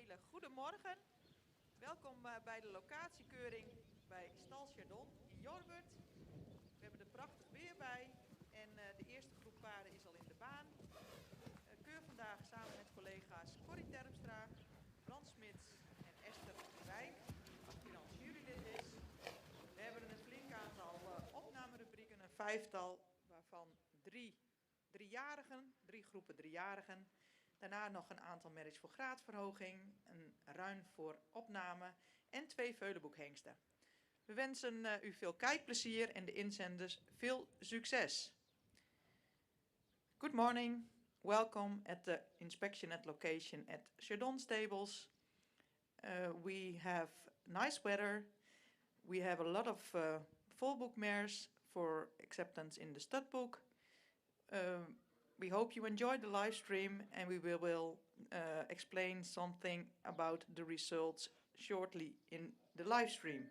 hele goede morgen. Welkom bij de locatiekeuring bij Stal Chardon in Jorbert. We hebben er prachtig weer bij en de eerste groep paarden is al in de baan. Keur vandaag samen met collega's Corrie Terpstra, Frans Smits en Esther de Wijk, die aspirant jurylid is. We hebben een flink aantal opnamerubrieken, een vijftal, waarvan drie groepen driejarigen. Daarna nog een aantal merries voor graadverhoging, een ruin voor opname en 2 veulenboekhengsten. We wensen u veel kijkplezier en de inzenders veel succes. Good morning, welcome at the inspection at location at Chardon Stables. We have nice weather. We have a lot of full book mares for acceptance in the stud book. We hope you enjoyed the live stream, and we will explain something about the results shortly in the live stream.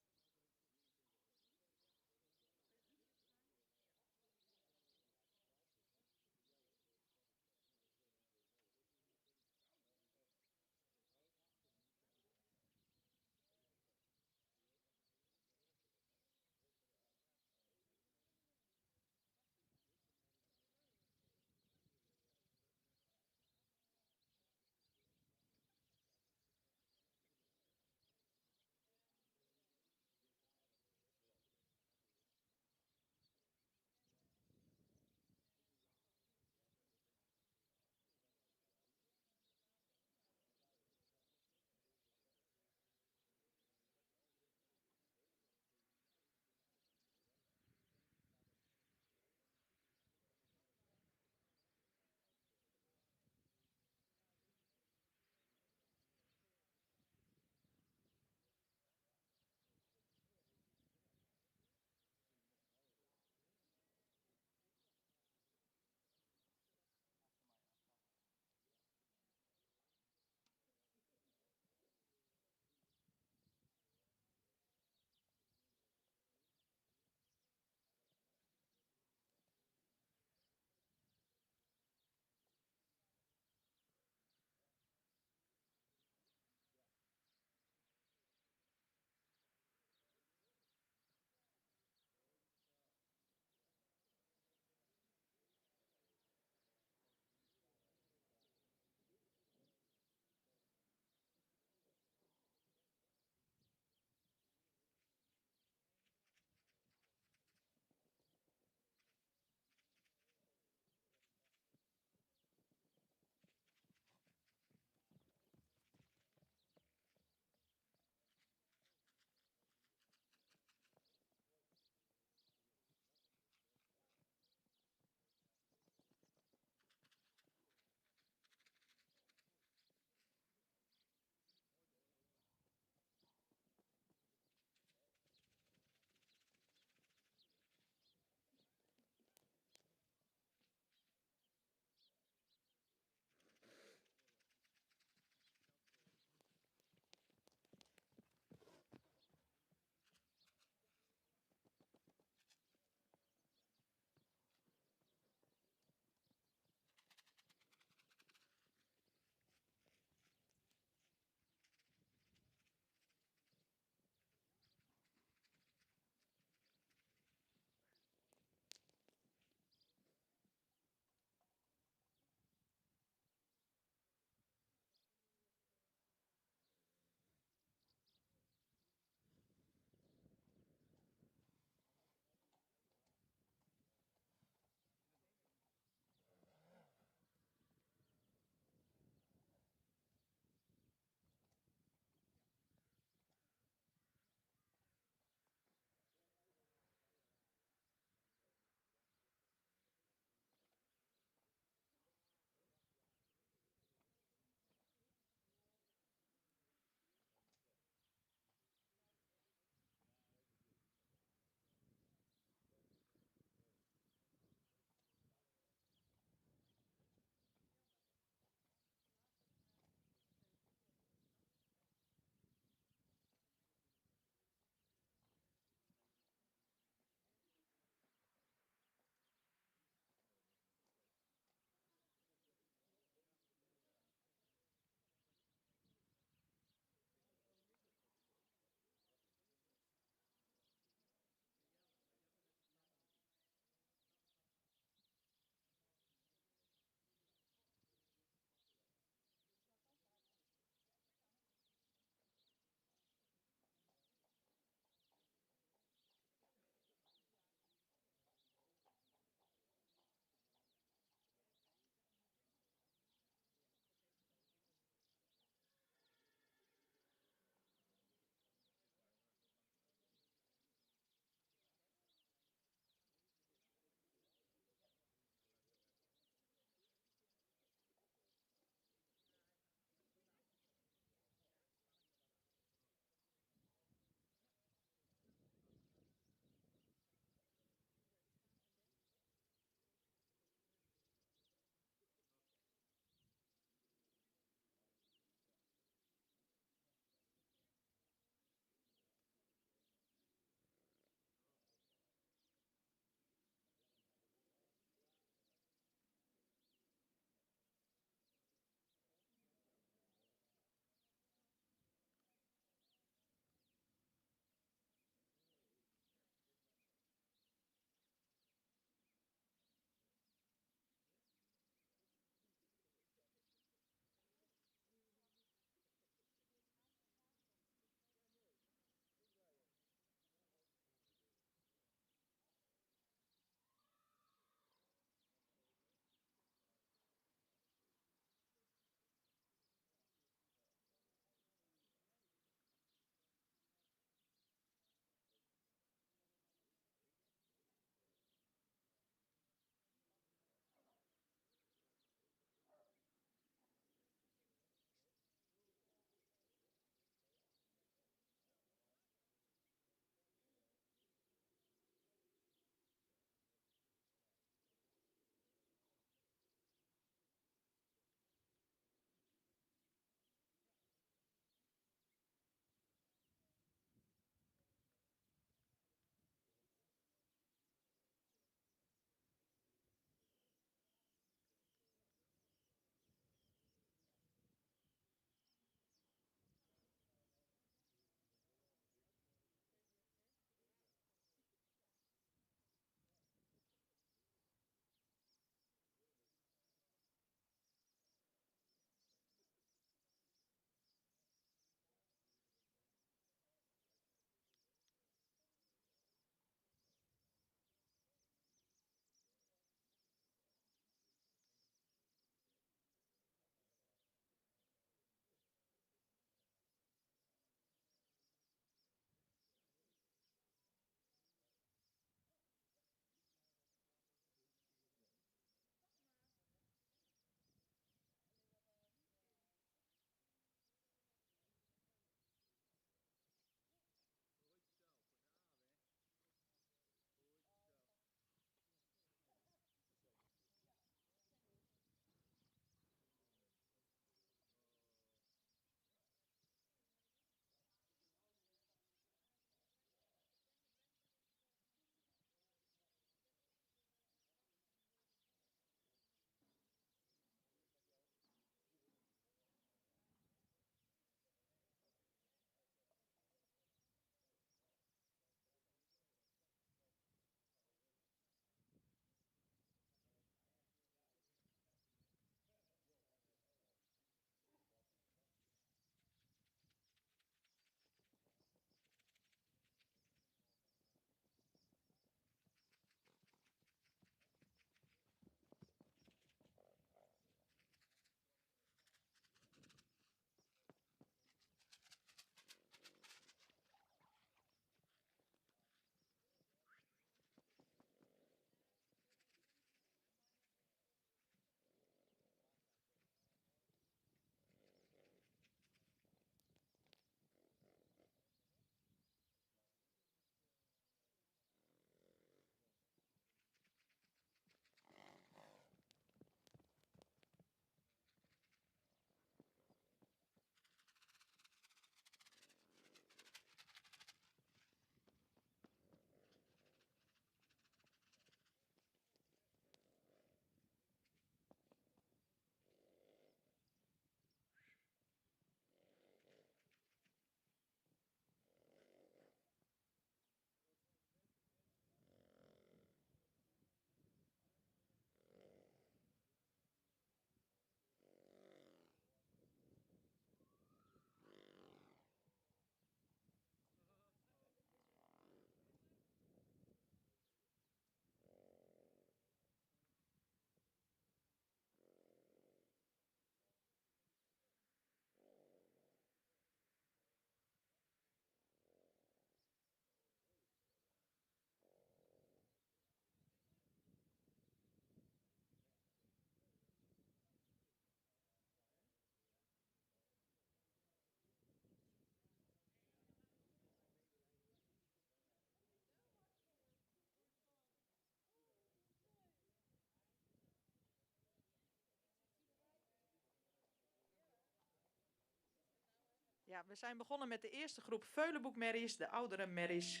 Ja, we zijn begonnen met de eerste groep veulenboekmerries, de oudere merries,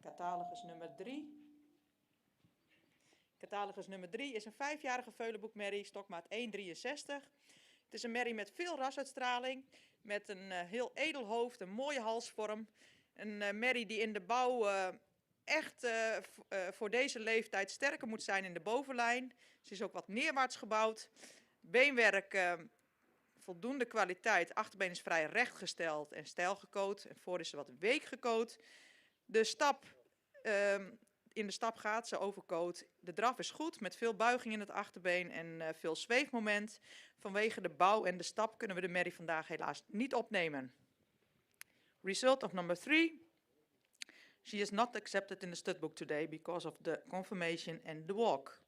catalogus nummer 3. Catalogus nummer 3 is een 5-jarige veulenboekmerrie, stokmaat 1,63. Het is een merrie met veel rasuitstraling, met een heel edel hoofd, een mooie halsvorm. Een merrie die in de bouw echt voor deze leeftijd sterker moet zijn in de bovenlijn. Ze is ook wat neerwaarts gebouwd. Beenwerk voldoende kwaliteit. Achterbeen is vrij rechtgesteld en stijl gekoot. En voor is ze wat week gekoot. De stap, in de stap gaat ze overkoot. De draf is goed met veel buiging in het achterbeen en veel zweefmoment. Vanwege de bouw en de stap kunnen we de merrie vandaag helaas niet opnemen. Result of number 3. She is not accepted in the studbook today because of the conformation and the walk.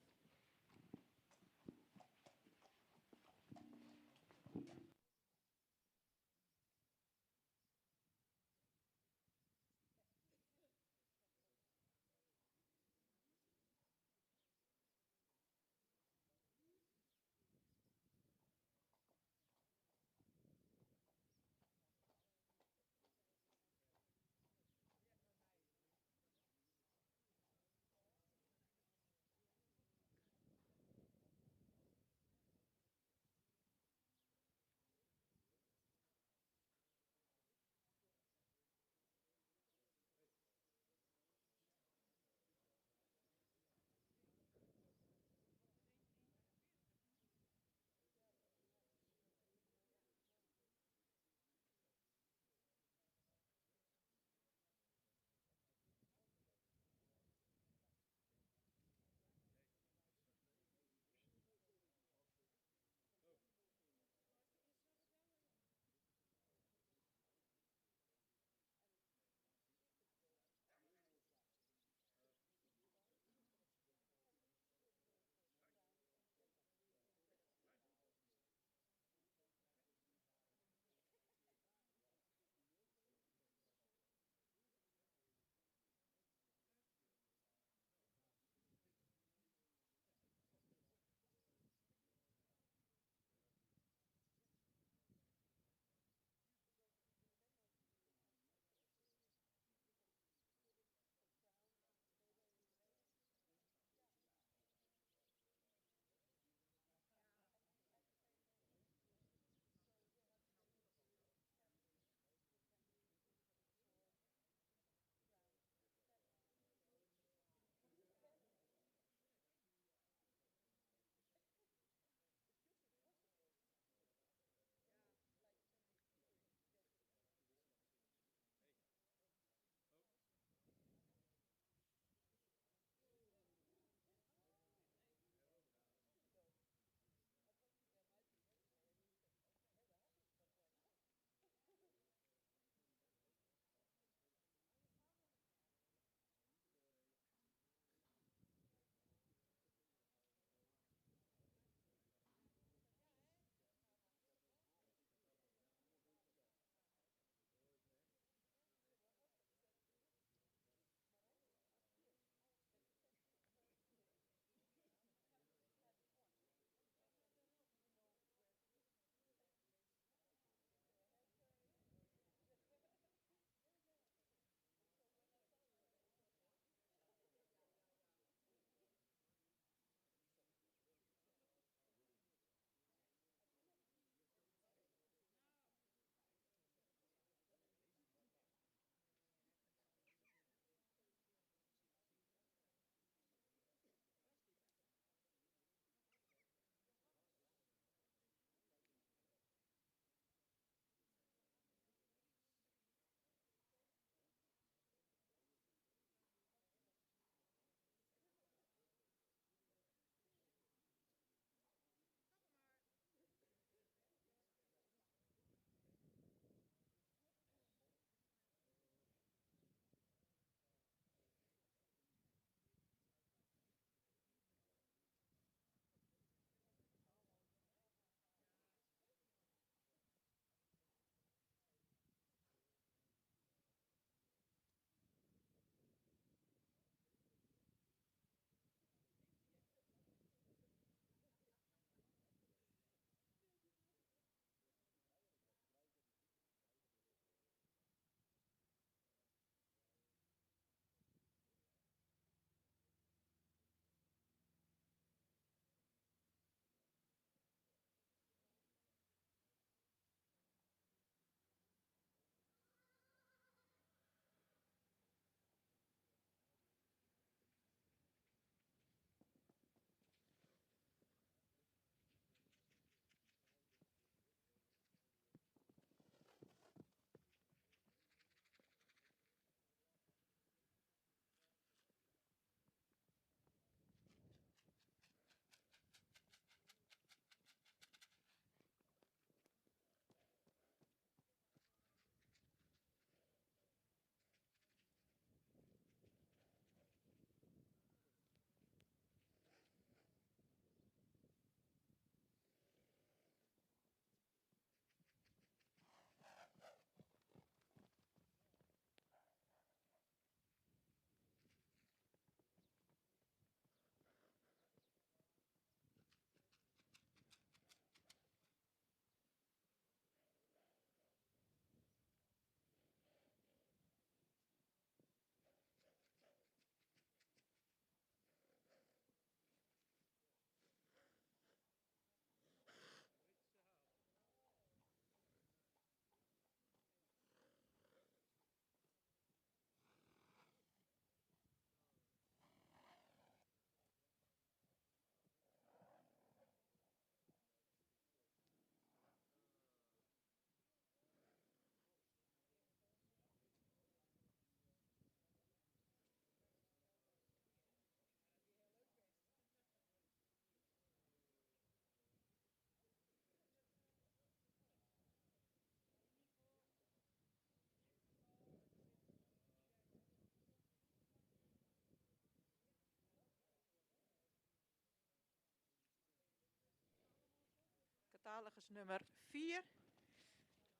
Catalogus nummer 4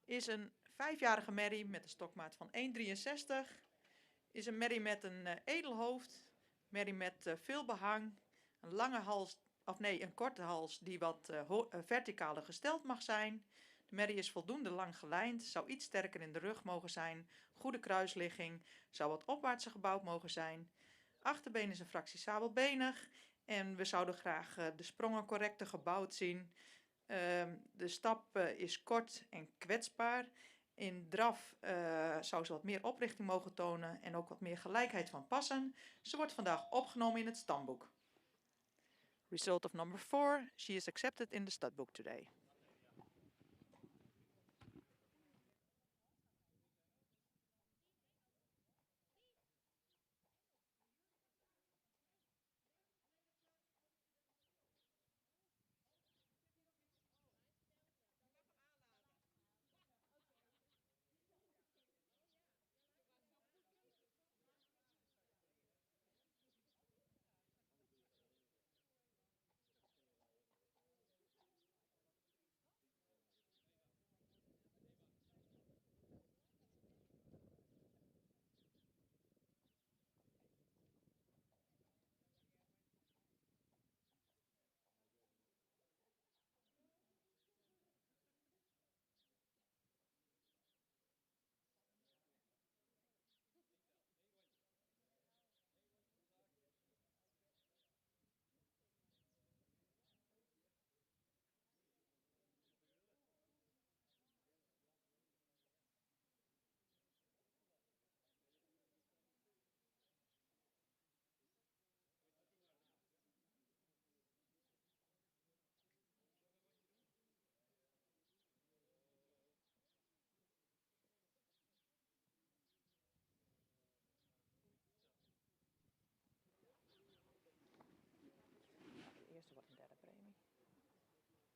is een 5-jarige merrie met een stokmaat van 1,63. Is een merrie met een edelhoofd, merrie met veel behang, een lange hals, een korte hals die wat verticaler gesteld mag zijn. De merrie is voldoende lang gelijnd, zou iets sterker in de rug mogen zijn, goede kruisligging, zou wat opwaartser gebouwd mogen zijn. Achterbeen is een fractie sabelbenig en we zouden graag de sprongen correcter gebouwd zien. De stap is kort en kwetsbaar. In draf zou ze wat meer oprichting mogen tonen en ook wat meer gelijkheid van passen. Ze wordt vandaag opgenomen in het stamboek. Result of number 4. She is accepted in the studbook today. Eerste wordt een derde premie.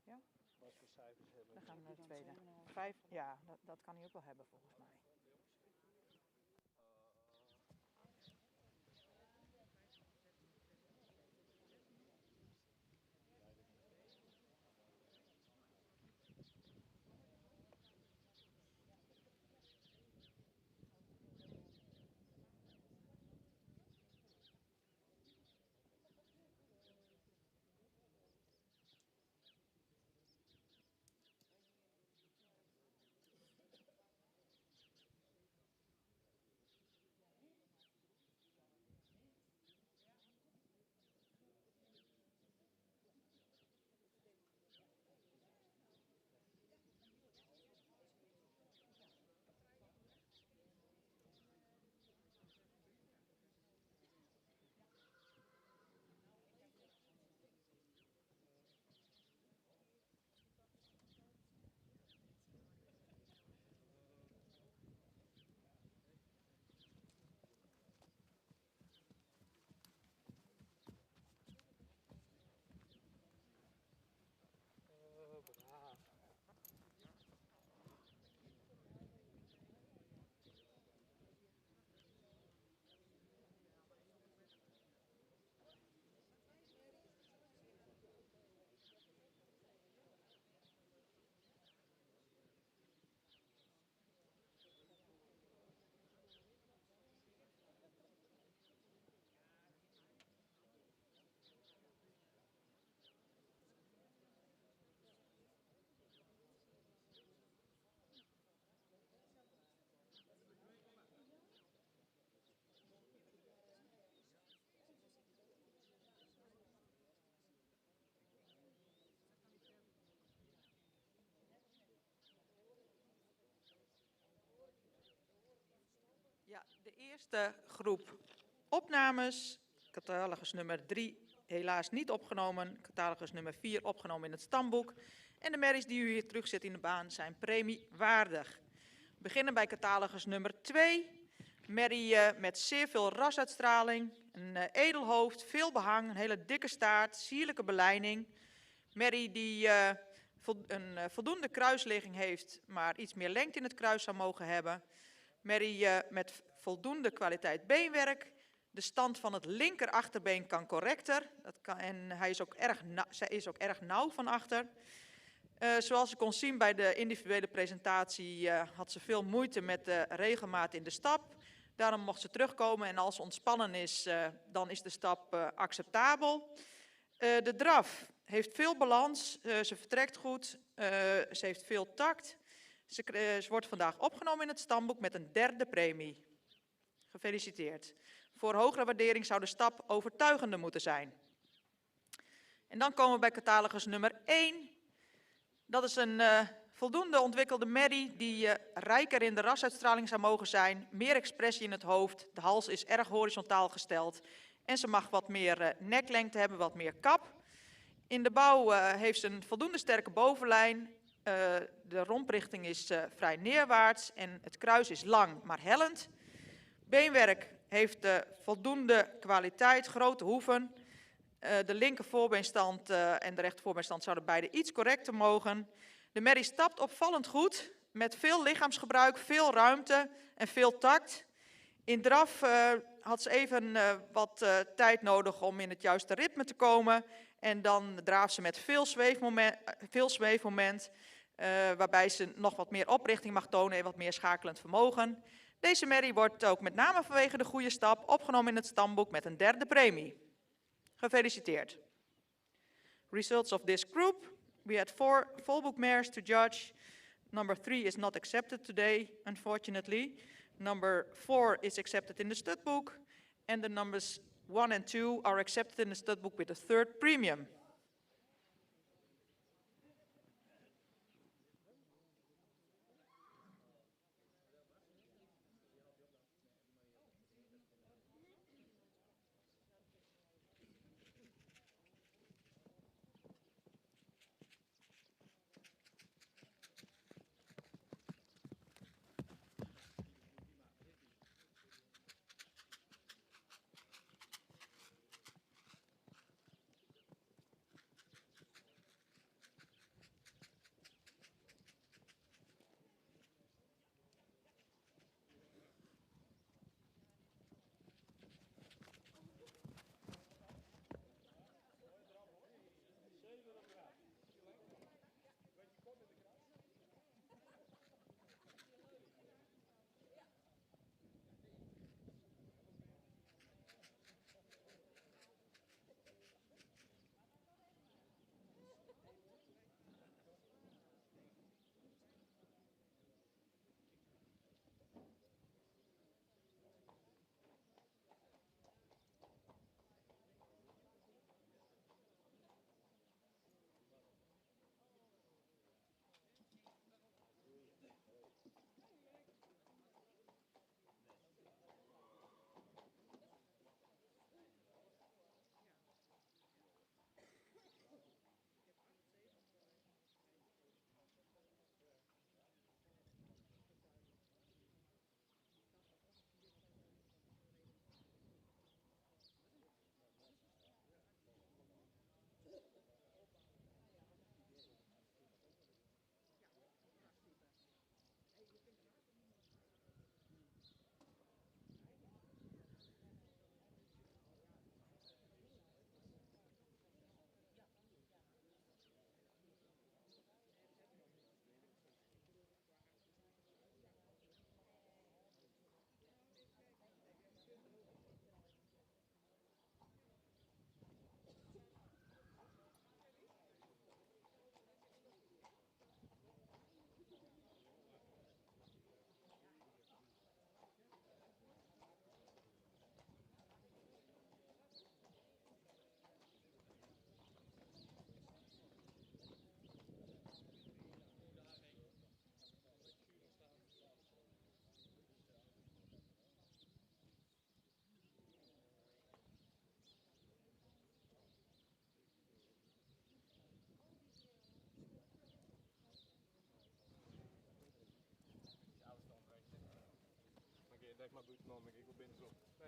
Ja? Wat voor cijfers hebben we? Dan gaan we naar de tweede. 5, ja, dat kan hij ook wel hebben volgens mij. Braaf. Ja, de eerste groep opnames, catalogus nummer 3 helaas niet opgenomen, catalogus nummer 4 opgenomen in het stamboek. En de merries die u hier terugzet in de baan zijn premiewaardig. We beginnen bij catalogus nummer 2. Merrie met zeer veel rasuitstraling, een edelhoofd, veel behang, een hele dikke staart, sierlijke belijning. Merrie die een voldoende kruisligging heeft, maar iets meer lengte in het kruis zou mogen hebben. Merrie met voldoende kwaliteit beenwerk. De stand van het linker achterbeen kan correcter. En zij is ook erg nauw van achter. Zoals u kon zien bij de individuele presentatie had ze veel moeite met de regelmaat in de stap. Daarom mocht ze terugkomen en als ze ontspannen is, dan is de stap acceptabel. De draf heeft veel balans, ze vertrekt goed, ze heeft veel tact. Ze wordt vandaag opgenomen in het stamboek met een 3e premie. Gefeliciteerd. Voor hogere waardering zou de stap overtuigender moeten zijn. En dan komen we bij catalogus nummer 1. Dat is een voldoende ontwikkelde merrie die rijker in de rasuitstraling zou mogen zijn. Meer expressie in het hoofd, de hals is erg horizontaal gesteld. En ze mag wat meer neklengte hebben, wat meer kap. In de bouw heeft ze een voldoende sterke bovenlijn. De romprichting is vrij neerwaarts en het kruis is lang, maar hellend. Beenwerk heeft voldoende kwaliteit, grote hoeven. De linker voorbeenstand en de rechter voorbeenstand zouden beide iets correcter mogen. De merrie stapt opvallend goed, met veel lichaamsgebruik, veel ruimte en veel tact. In draf had ze even wat tijd nodig om in het juiste ritme te komen. En dan draaft ze met veel zweefmoment, waarbij ze nog wat meer oprichting mag tonen en wat meer schakelend vermogen. Deze merrie wordt ook met name vanwege de goede stap opgenomen in het stamboek met een 3e premie. Gefeliciteerd. Results of this group. We had 4 volbook mares to judge. Number 3 is not accepted today, unfortunately. Number 4 is accepted in the studbook. And the numbers 1 and 2 are accepted in the studbook with a 3rd premium. Leg maar buiten om, ik wil binnen zo. Zo.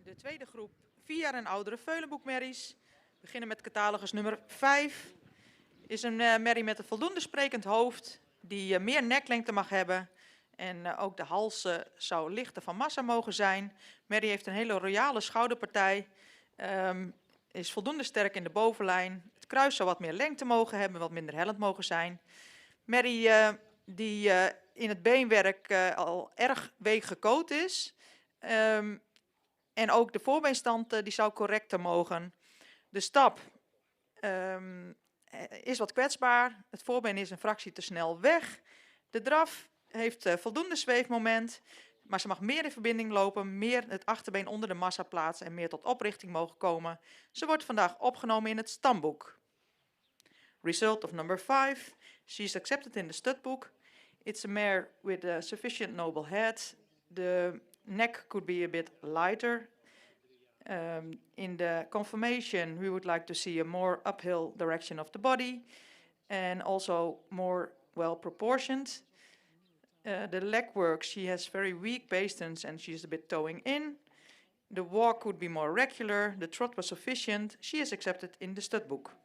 De tweede groep 4 jaar en oudere veulenboekmerries. We beginnen met catalogus nummer 5. Is een merrie met een voldoende sprekend hoofd, die meer neklengte mag hebben. En ook de hals zou lichter van massa mogen zijn. Merrie heeft een hele royale schouderpartij. Is voldoende sterk in de bovenlijn. Het kruis zou wat meer lengte mogen hebben, wat minder hellend mogen zijn. Merrie die in het beenwerk al erg week gecoat is. En ook de voorbeenstand die zou correcter mogen. De stap is wat kwetsbaar. Het voorbeen is een fractie te snel weg. De draf heeft voldoende zweefmoment. Maar ze mag meer in verbinding lopen, meer het achterbeen onder de massa plaatsen en meer tot oprichting mogen komen. Ze wordt vandaag opgenomen in het stamboek. Result of number 5. She is accepted in the studbook. It's a mare with a sufficient noble head. The neck could be a bit lighter. In the conformation, we would like to see a more uphill direction of the body and also more well proportioned. The leg work, she has very weak bastions and she's a bit towing in. The walk could be more regular. The trot was sufficient. She is accepted in the studbook.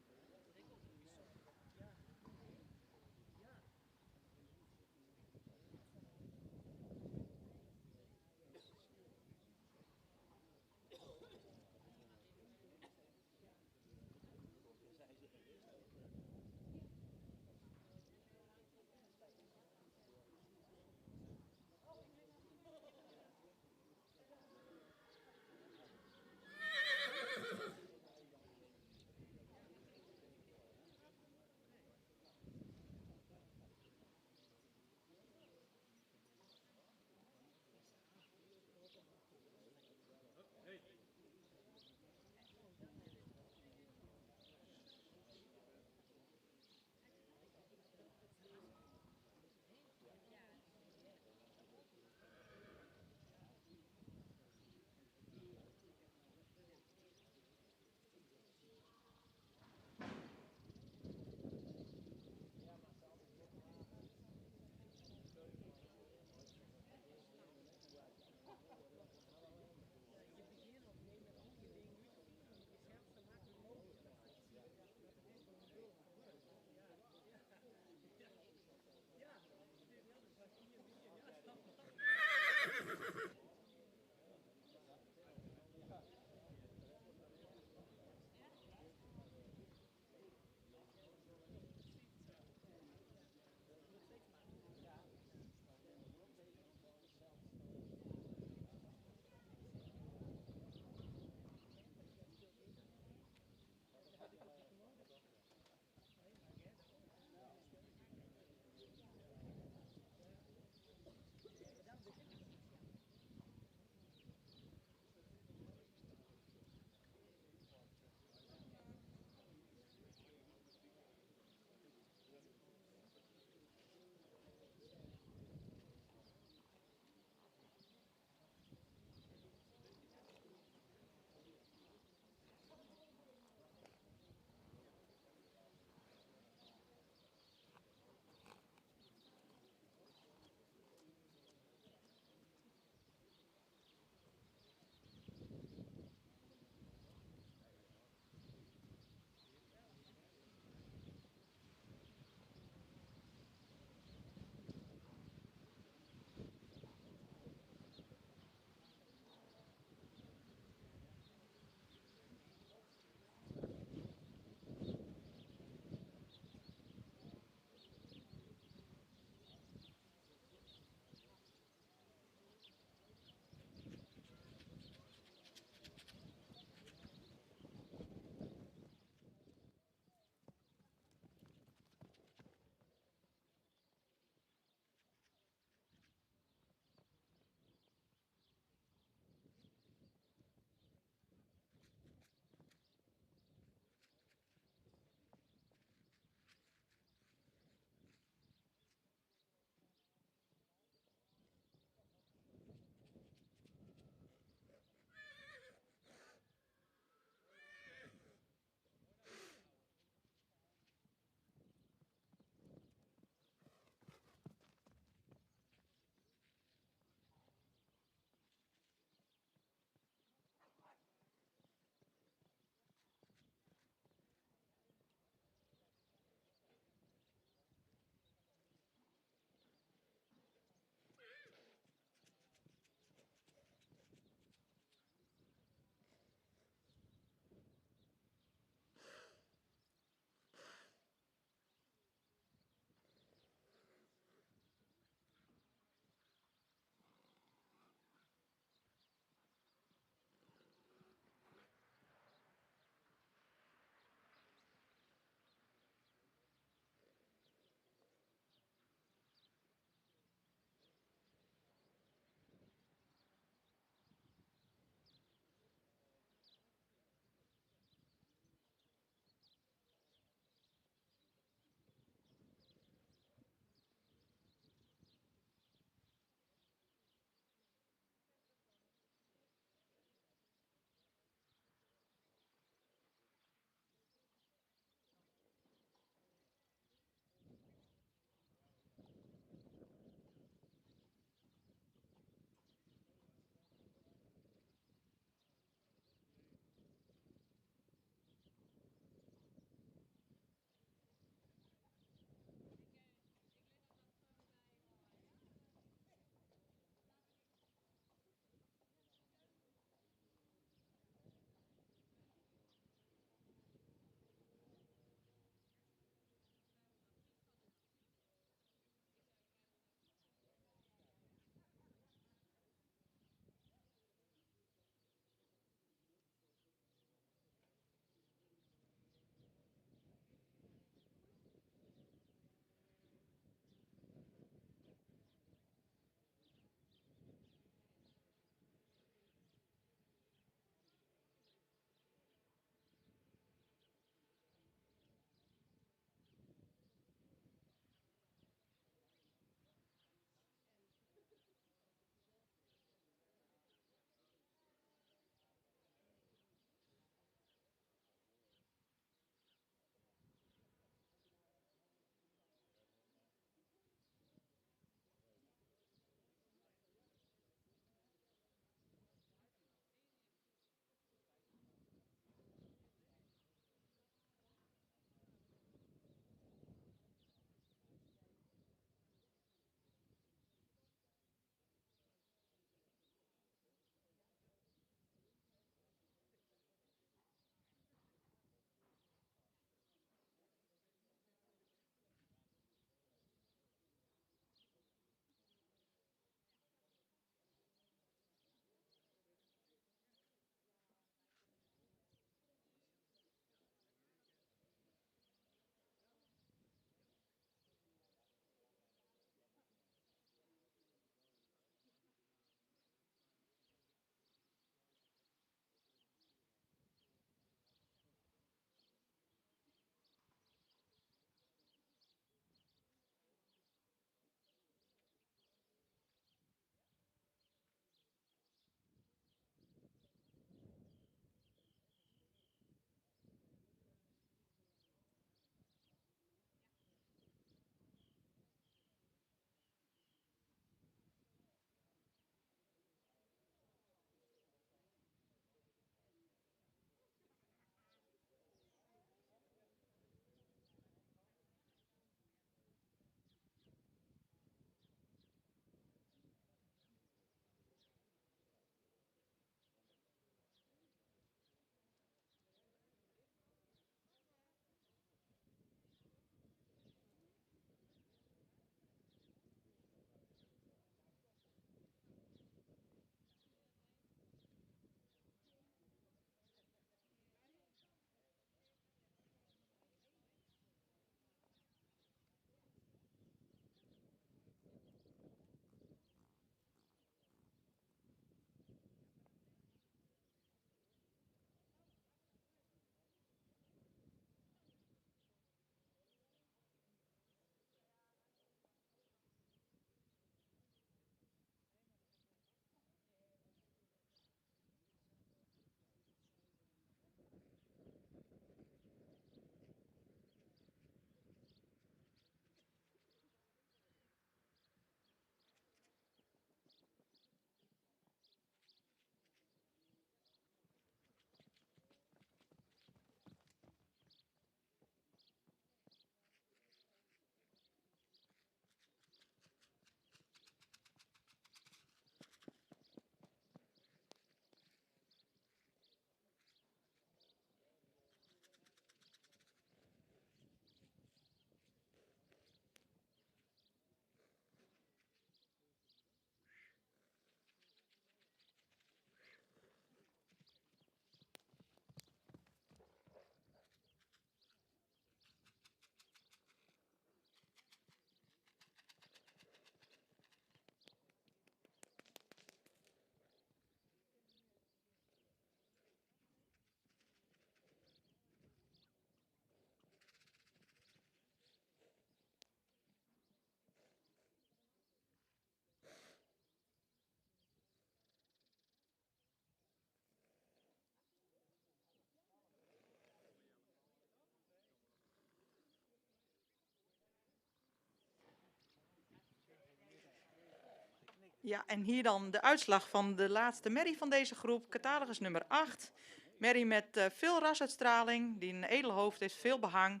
Ja, en hier dan de uitslag van de laatste merrie van deze groep, catalogus nummer 8. Merrie met veel rasuitstraling, die een edel hoofd heeft, veel behang.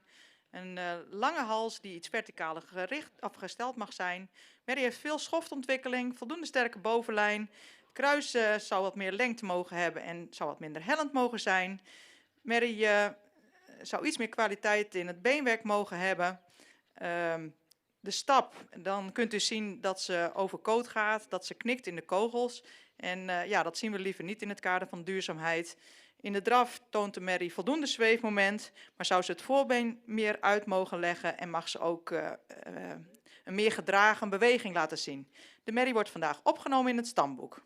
Een lange hals die iets verticaler gericht of gesteld mag zijn. Merrie heeft veel schoftontwikkeling, voldoende sterke bovenlijn. Het kruis zou wat meer lengte mogen hebben en zou wat minder hellend mogen zijn. Merrie zou iets meer kwaliteit in het beenwerk mogen hebben. De stap, dan kunt u zien dat ze over koot gaat, dat ze knikt in de kogels. En ja, dat zien we liever niet in het kader van duurzaamheid. In de draf toont de merrie voldoende zweefmoment, maar zou ze het voorbeen meer uit mogen leggen en mag ze ook een meer gedragen beweging laten zien. De merrie wordt vandaag opgenomen in het stamboek.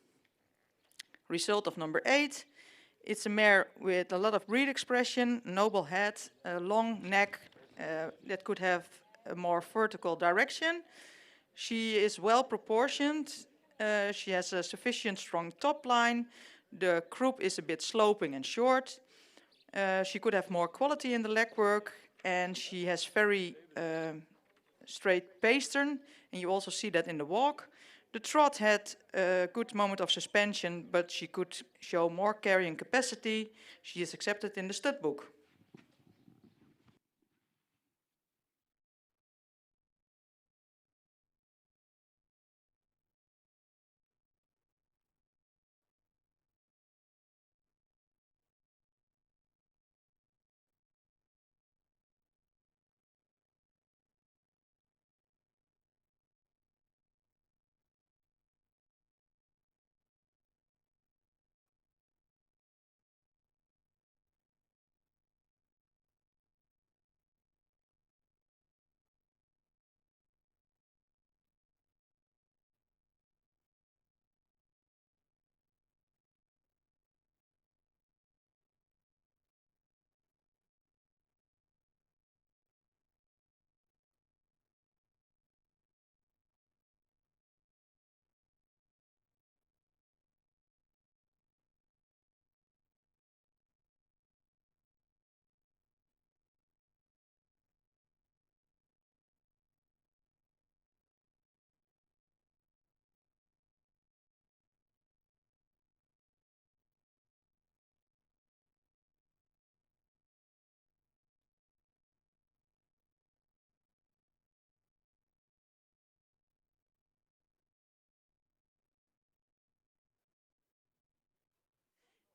Result of number 8. It's a mare with a lot of breed expression, noble head, a long neck that could have a more vertical direction. She is well proportioned. She has a sufficient strong top line. The croup is a bit sloping and short. She could have more quality in the legwork, and she has very straight pastern, and you also see that in the walk. The trot had a good moment of suspension, but she could show more carrying capacity. She is accepted in the stud book.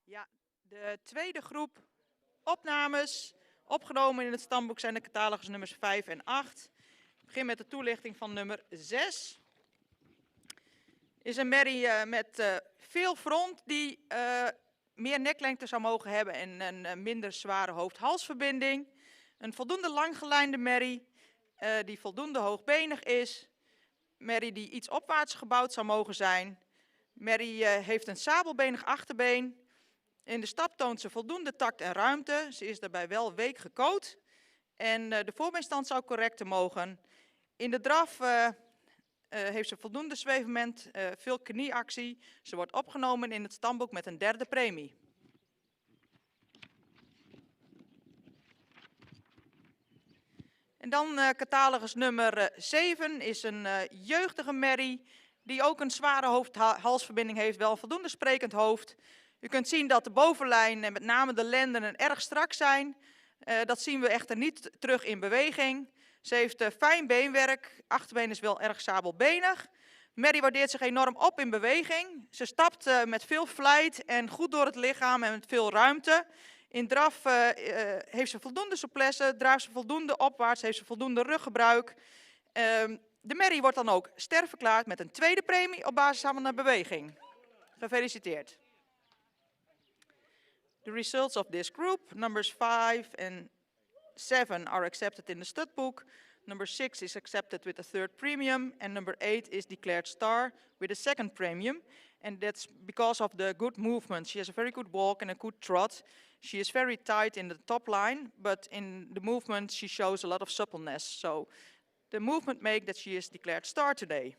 Ja, de tweede groep opnames opgenomen in het stamboek zijn de catalogus nummers 5 en 8. Ik begin met de toelichting van nummer 6. Is een merrie met veel front die meer neklengte zou mogen hebben en een minder zware hoofd-halsverbinding. Een voldoende langgelijnde merrie die voldoende hoogbenig is. Merrie die iets opwaarts gebouwd zou mogen zijn. Merrie heeft een sabelbenig achterbeen. In de stap toont ze voldoende tact en ruimte. Ze is daarbij wel week gekoot. En de voorbeenstand zou correct mogen. In de draf heeft ze voldoende zweefmoment, veel knieactie. Ze wordt opgenomen in het stamboek met een derde premie. En dan catalogus nummer 7 is een jeugdige merrie die ook een zware hoofd-halsverbinding heeft, wel een voldoende sprekend hoofd. U kunt zien dat de bovenlijn en met name de lenden erg strak zijn. Dat zien we echter niet terug in beweging. Ze heeft fijn beenwerk, achterbeen is wel erg sabelbenig. Merrie waardeert zich enorm op in beweging. Ze stapt met veel vlijt en goed door het lichaam en met veel ruimte. In draf heeft ze voldoende souplesse, draagt ze voldoende opwaarts, heeft ze voldoende ruggebruik. De merrie wordt dan ook ster verklaard met een tweede premie op basis van een beweging. Gefeliciteerd. The results of this group, numbers 5 and 7 are accepted in the stud book. Number 6 is accepted with a third premium, and number 8 is declared star with a second premium. And that's because of the good movement. She has a very good walk and a good trot. She is very tight in the top line, but in the movement she shows a lot of suppleness. So the movement makes that she is declared star today.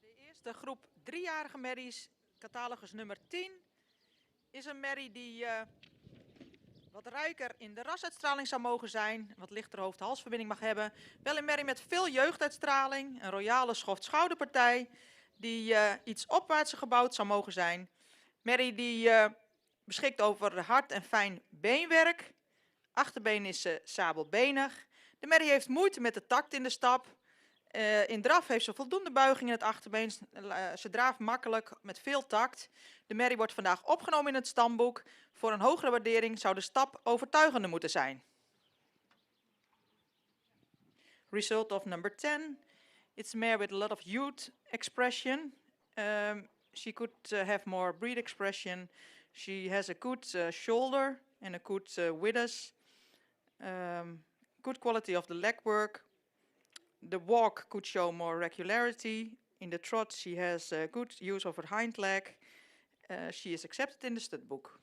De eerste groep 3-jarige merries, catalogus nummer 10, is een merrie die wat ruiker in de rasuitstraling zou mogen zijn, wat lichter hoofd-halsverbinding mag hebben. Wel een merrie met veel jeugduitstraling, een royale schoft-schouderpartij, die iets opwaartser gebouwd zou mogen zijn. Merrie die beschikt over hard en fijn beenwerk. Achterbeen is sabelbenig. De merrie heeft moeite met de takt in de stap. In draf heeft ze voldoende buiging in het achterbeen. Ze draaft makkelijk met veel tact. De merrie wordt vandaag opgenomen in het stamboek. Voor een hogere waardering zou de stap overtuigender moeten zijn. Result of number 10. It's a mare with a lot of youth expression. She could have more breed expression. She has a good shoulder and a good withers. Good quality of the leg work. The walk could show more regularity. In the trot she has good use of her hind leg. She is accepted in the stud book.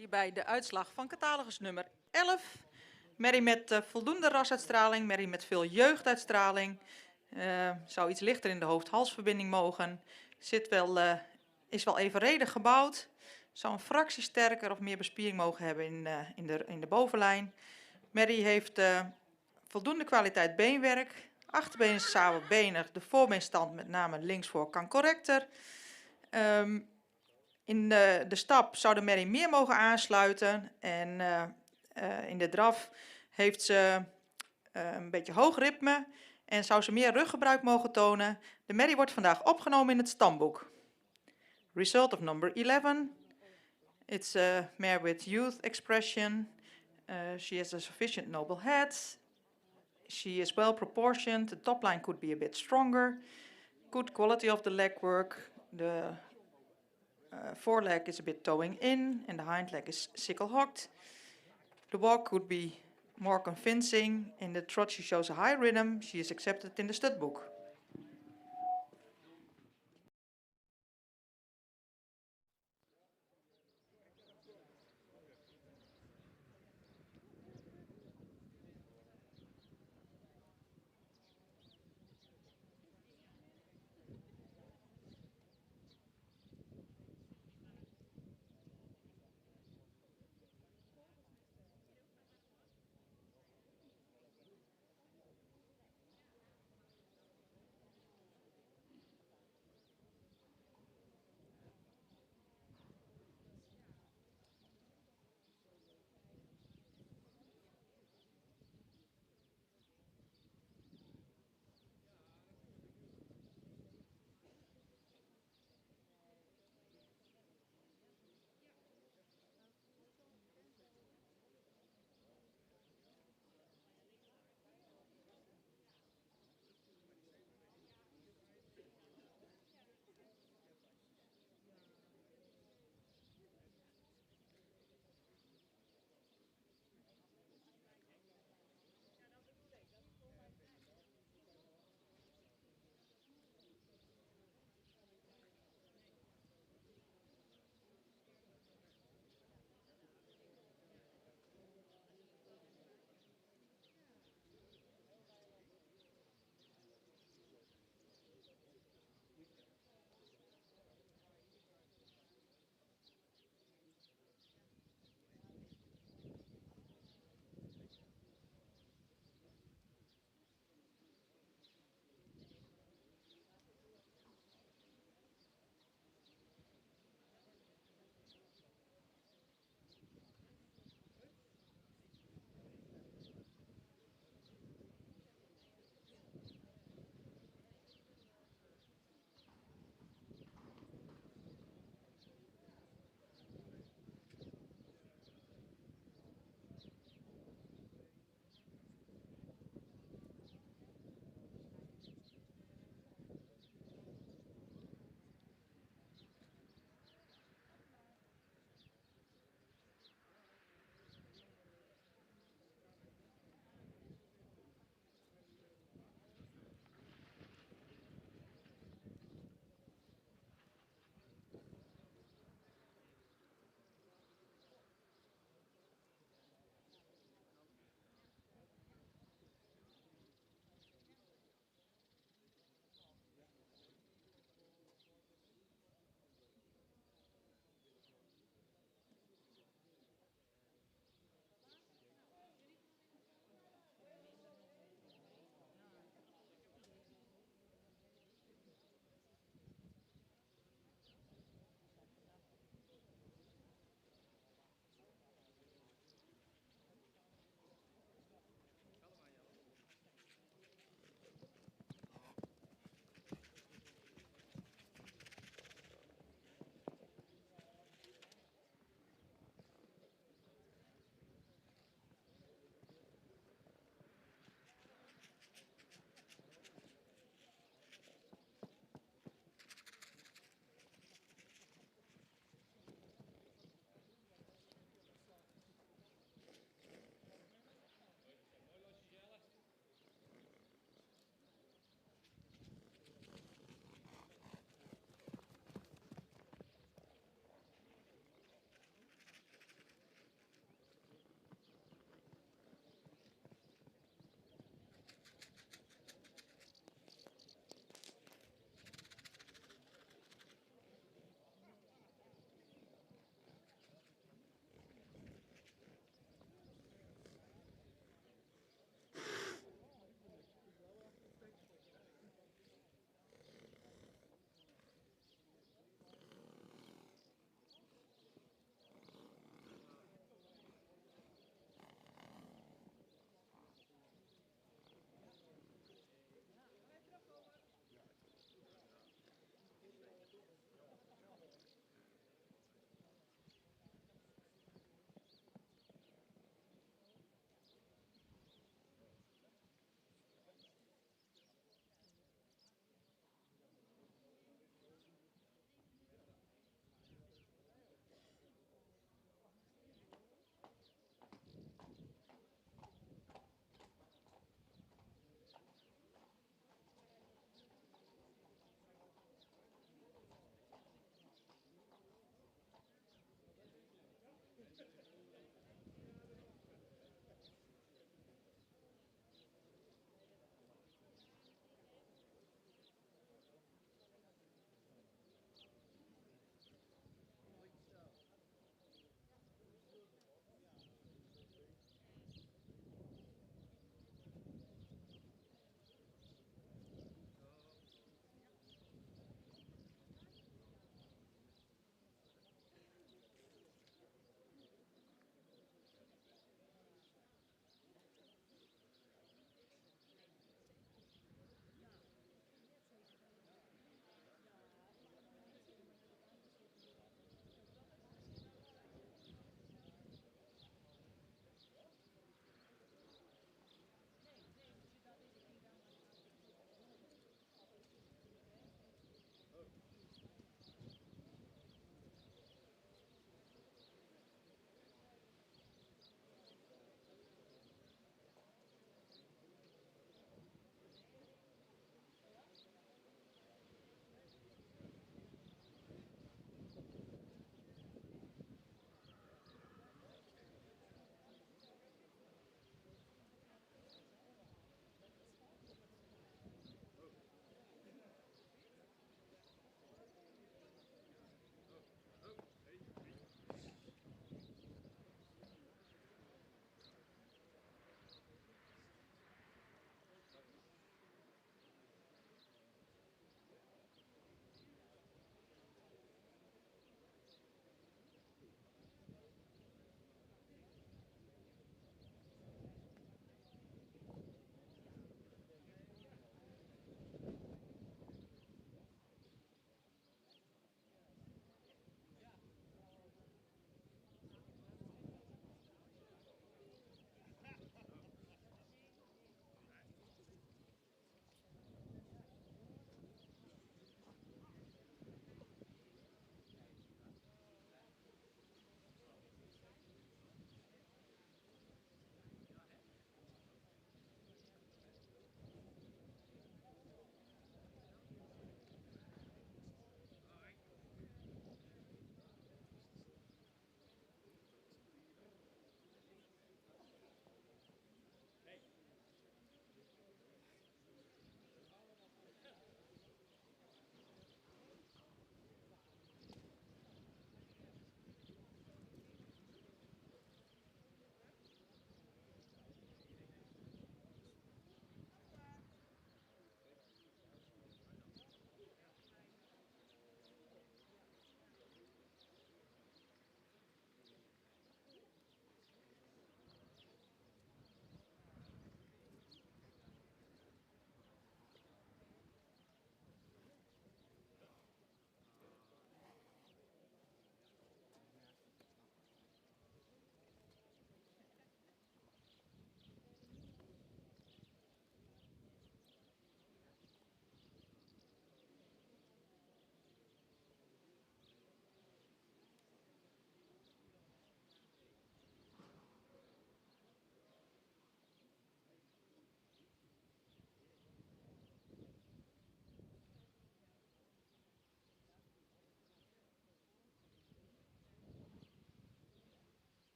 Hierbij de uitslag van catalogus nummer 11. Mary met voldoende rasuitstraling, Mary met veel jeugduitstraling. Zou iets lichter in de hoofd-halsverbinding mogen. Is wel evenredig gebouwd. Zou een fractie sterker of meer bespiering mogen hebben in de bovenlijn. Mary heeft voldoende kwaliteit beenwerk. Achterbeen is samenbenig. De voorbeenstand, met name linksvoor, kan correcter. In de stap zou de Mary meer mogen aansluiten. En in de draf heeft ze een beetje hoog ritme en zou ze meer ruggebruik mogen tonen. De Mary wordt vandaag opgenomen in het stamboek. Result of number 11. It's a mare with youth expression. She has a sufficient noble head. She is well proportioned. The top line could be a bit stronger. Good quality of the leg work. The foreleg is a bit towing in and the hind leg is sickle hocked. The walk could be more convincing. In the trot she shows a high rhythm. She is accepted in the stud book.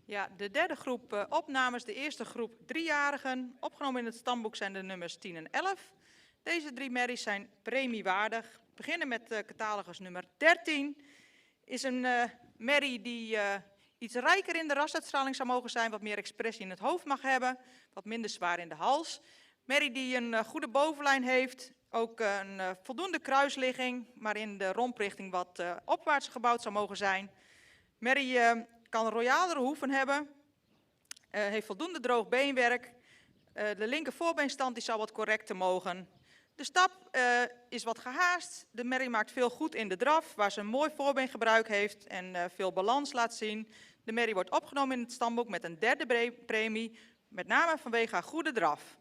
Ja, de derde groep opnames, de eerste groep 3-jarigen. Opgenomen in het stamboek zijn de nummers 10 en 11. Deze 3 merries zijn premiewaardig. We beginnen met catalogus nummer 13. Is een merrie die iets rijker in de rasuitstraling zou mogen zijn, wat meer expressie in het hoofd mag hebben, wat minder zwaar in de hals. Merrie die een goede bovenlijn heeft, ook een voldoende kruisligging, maar in de romprichting wat opwaarts gebouwd zou mogen zijn. Merrie kan royalere hoeven hebben, heeft voldoende droog beenwerk. De linker voorbeenstand die zou wat correcter mogen. De stap is wat gehaast. De merrie maakt veel goed in de draf, waar ze een mooi voorbeengebruik heeft en veel balans laat zien. De merrie wordt opgenomen in het stamboek met een derde premie, met name vanwege haar goede draf.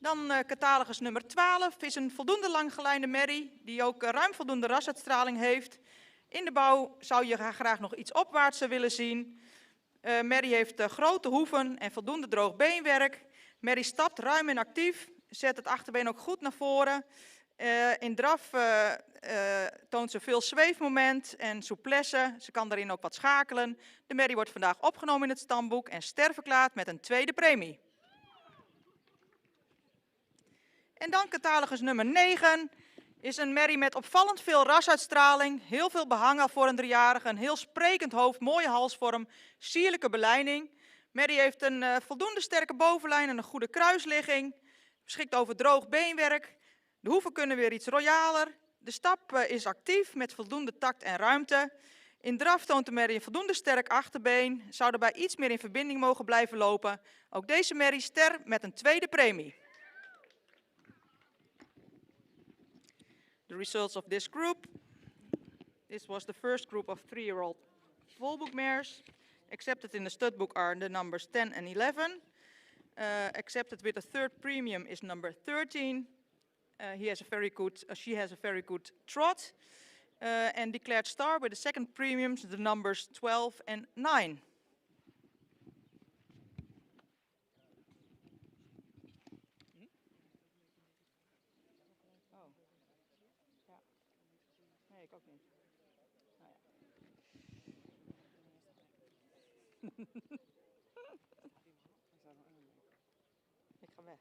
Dan catalogus nummer 12 is een voldoende langgelijnde merrie, die ook ruim voldoende rasuitstraling heeft. In de bouw zou je graag nog iets opwaartser willen zien. Merrie heeft grote hoeven en voldoende droog beenwerk. Merrie stapt ruim en actief, zet het achterbeen ook goed naar voren. In draf toont ze veel zweefmoment en souplesse. Ze kan daarin ook wat schakelen. De merrie wordt vandaag opgenomen in het stamboek en sterverklaard met een tweede premie. En dan catalogus nummer 9 is een merrie met opvallend veel rasuitstraling, heel veel behang al voor een 3-jarige, een heel sprekend hoofd, mooie halsvorm, sierlijke belijning. Merrie heeft een voldoende sterke bovenlijn en een goede kruisligging, beschikt over droog beenwerk. De hoeven kunnen weer iets royaler. De stap is actief met voldoende tact en ruimte. In draf toont de merrie een voldoende sterk achterbeen, zou daarbij iets meer in verbinding mogen blijven lopen. Ook deze merrie ster met een tweede premie. The results of this group. This was the first group of 3-year-old volbook mares. Accepted in the stud book are the numbers 10 and 11. Accepted with a third premium is number 13. She has a very good trot. And declared star with the second premiums, the numbers 12 and 9. Nee, ik ook niet. Nou ja. Ik ga weg.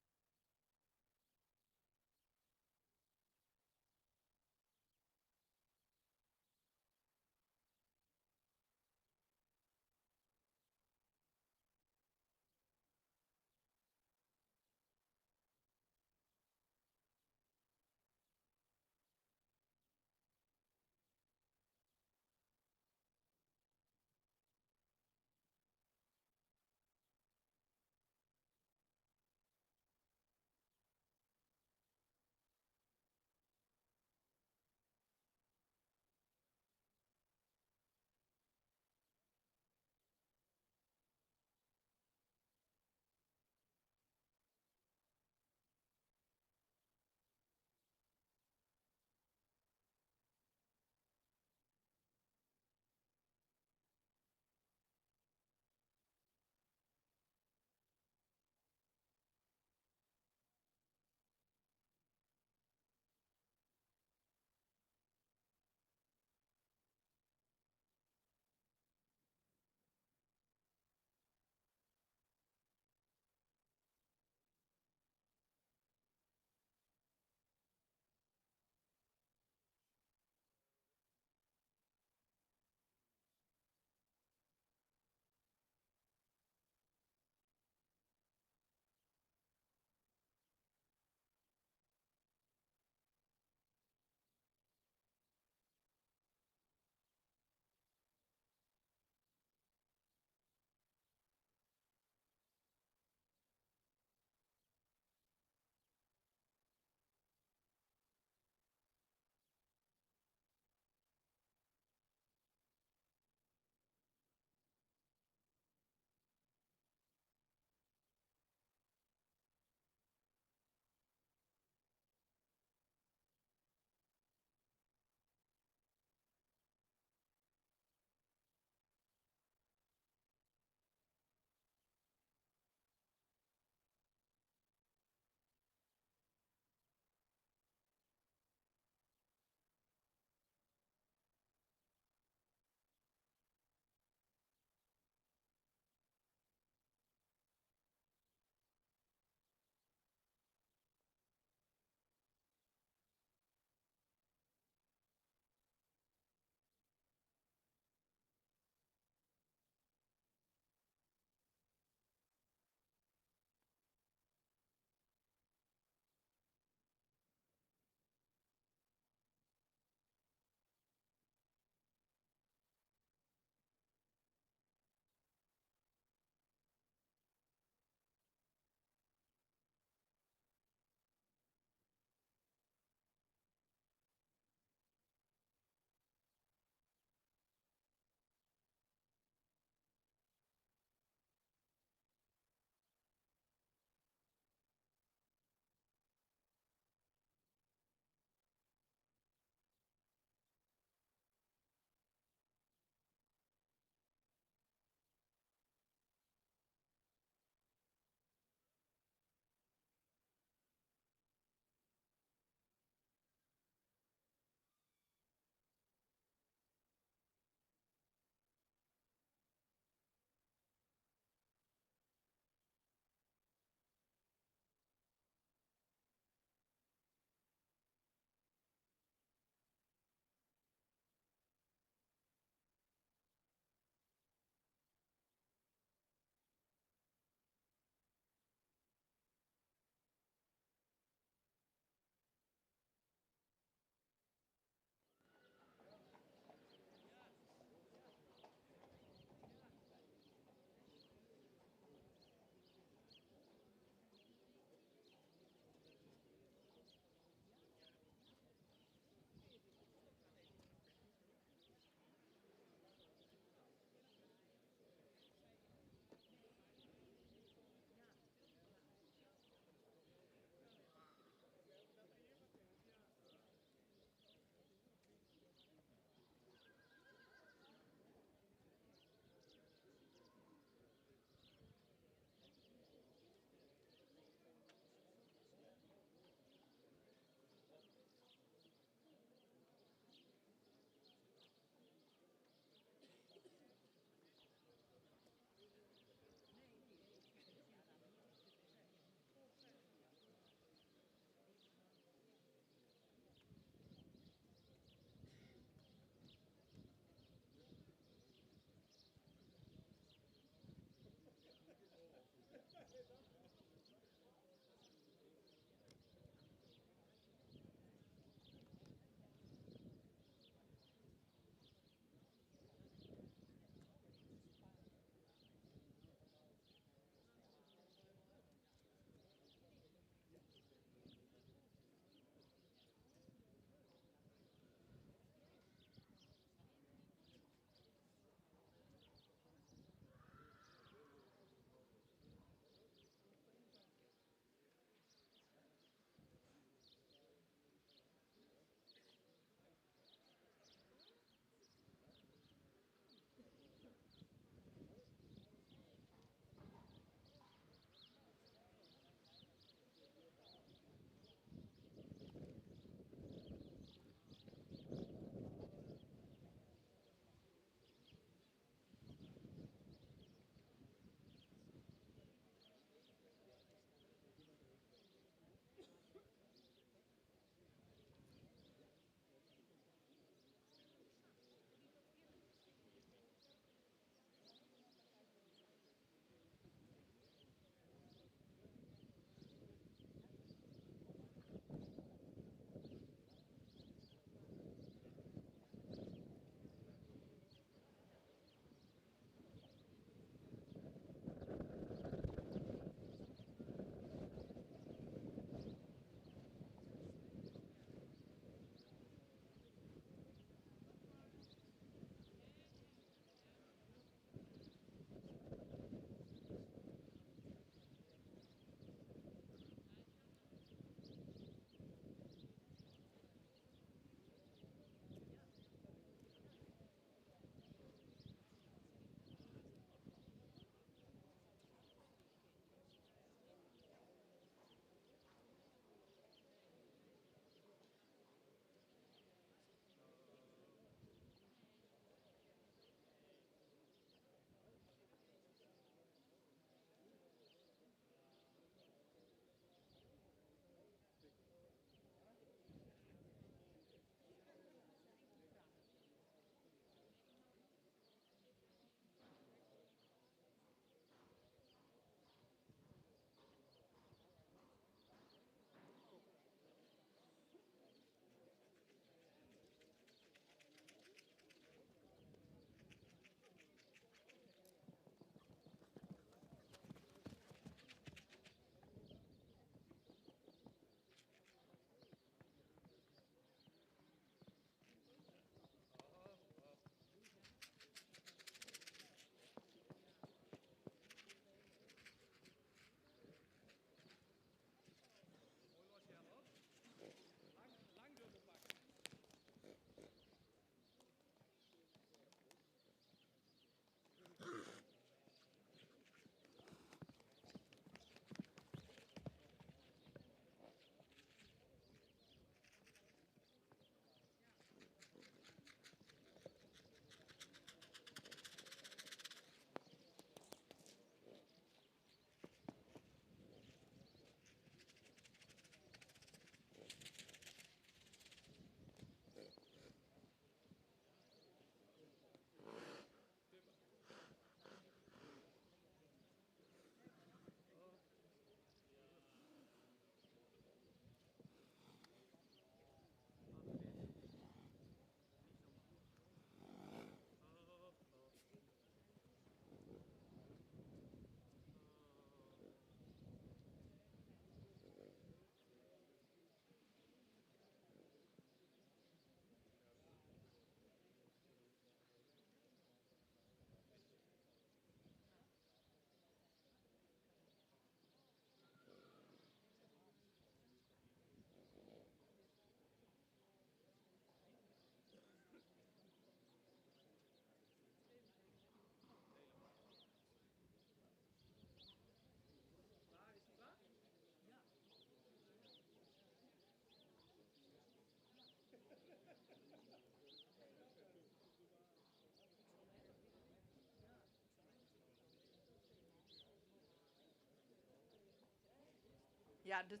Ja, de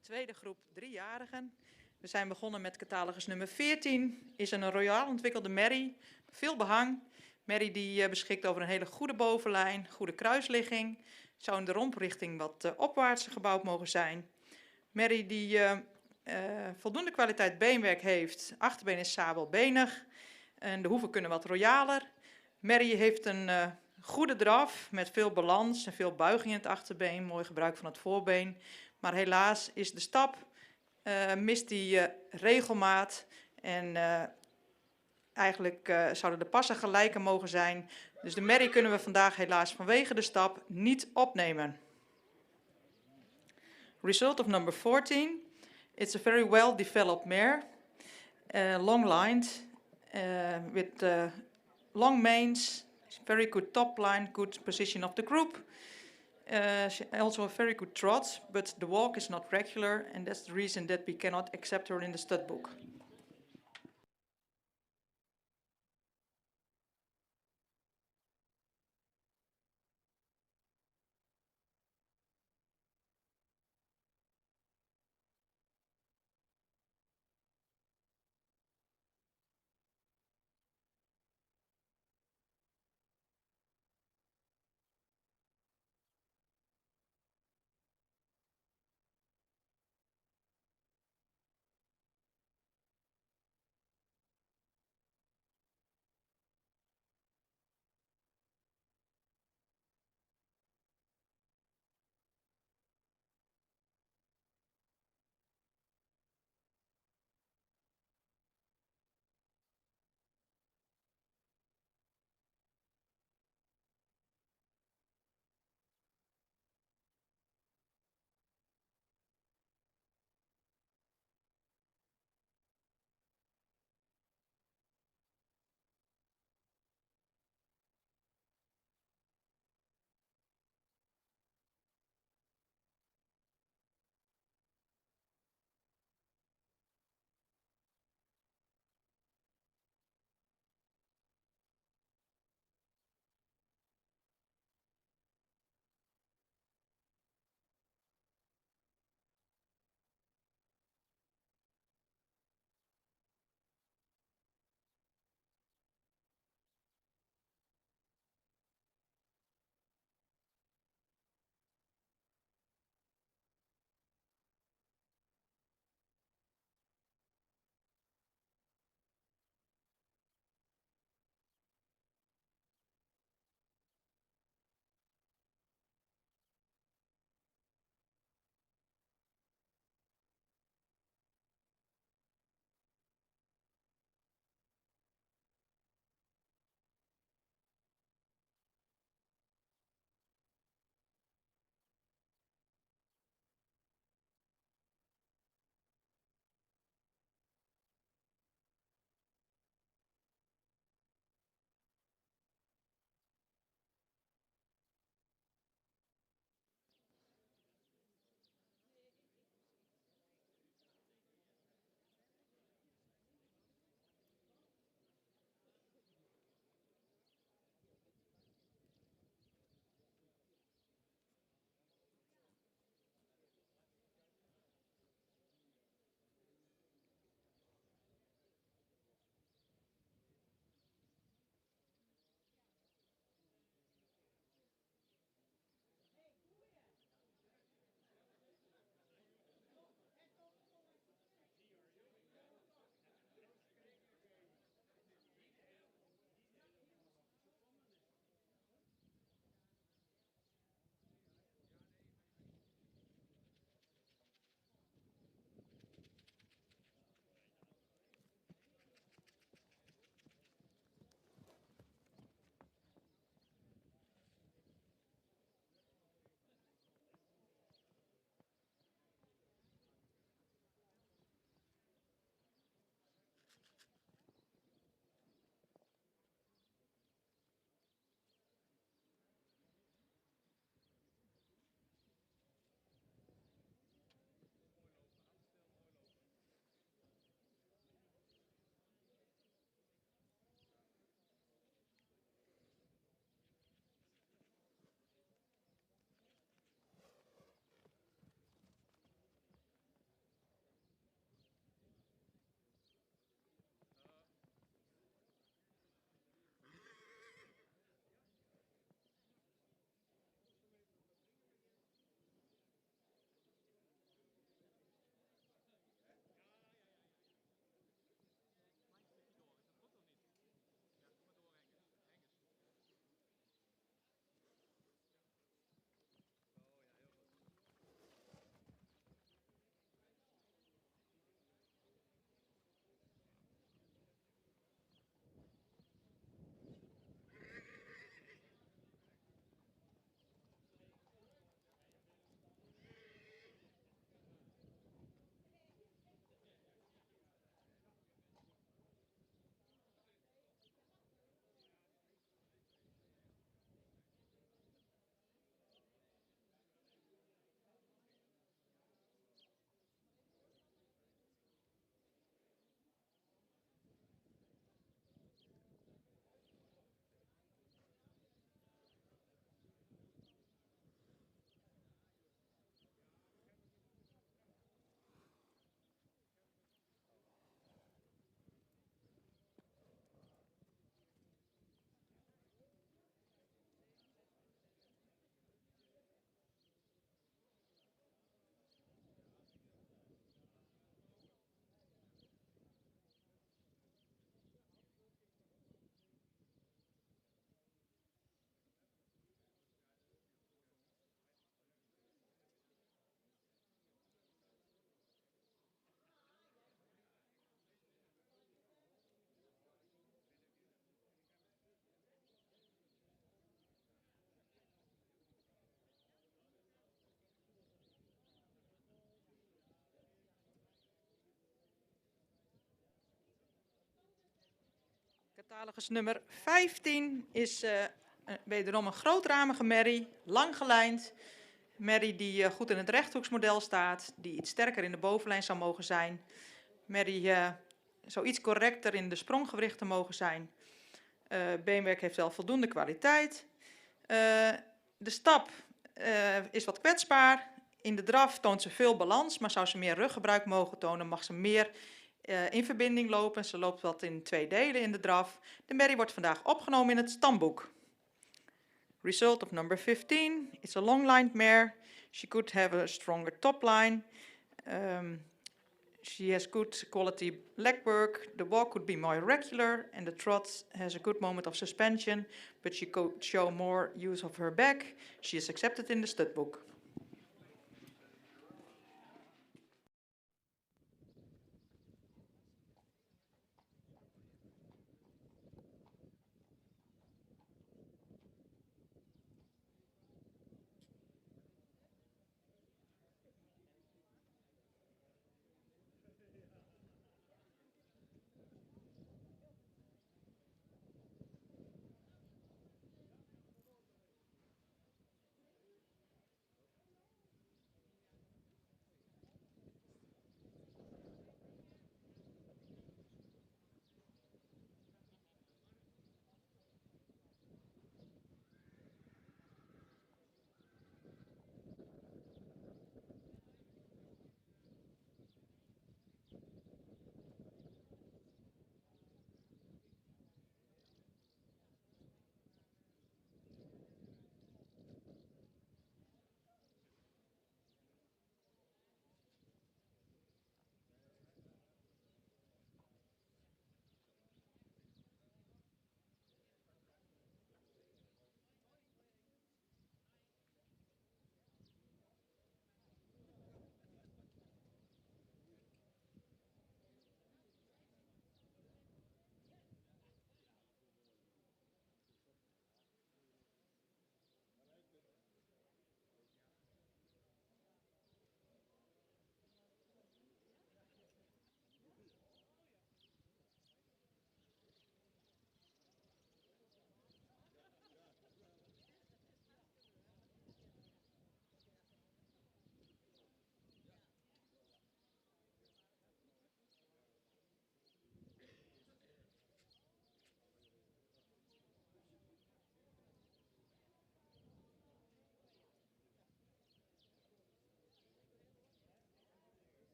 tweede groep driejarigen. We zijn begonnen met catalogus nummer 14. Is een royaal ontwikkelde merrie. Veel behang. Merrie die beschikt over een hele goede bovenlijn, goede kruisligging. Zou in de romprichting wat opwaarts gebouwd mogen zijn. Merrie die voldoende kwaliteit beenwerk heeft. Achterbeen is sabelbenig. En de hoeven kunnen wat royaler. Merrie heeft een goede draf met veel balans en veel buiging in het achterbeen. Mooi gebruik van het voorbeen. Maar helaas is de stap, mist die regelmaat. En eigenlijk zouden de passen gelijker mogen zijn. Dus de merrie kunnen we vandaag helaas vanwege de stap niet opnemen. Result of number 14. It's a very well developed mare. Long-lined with long manes. Very good top line, good position of the group. Also a very good trot, but the walk is not regular, and that's the reason that we cannot accept her in the stud book. Catalogus nummer 15 is wederom een grootramige merrie, lang gelijnd. Merrie die goed in het rechthoeksmodel staat, die iets sterker in de bovenlijn zou mogen zijn. Merrie zou iets correcter in de spronggewrichten mogen zijn. Beenwerk heeft wel voldoende kwaliteit. De stap is wat kwetsbaar. In de draf toont ze veel balans, maar zou ze meer ruggebruik mogen tonen, mag ze meer in verbinding lopen. Ze loopt wat in 2 delen in de draf. De merrie wordt vandaag opgenomen in het stamboek. Result of number 15. It's a long-lined mare. She could have a stronger top line. She has good quality leg work. The walk could be more regular, and the trot has a good moment of suspension, but she could show more use of her back. She is accepted in the stud book.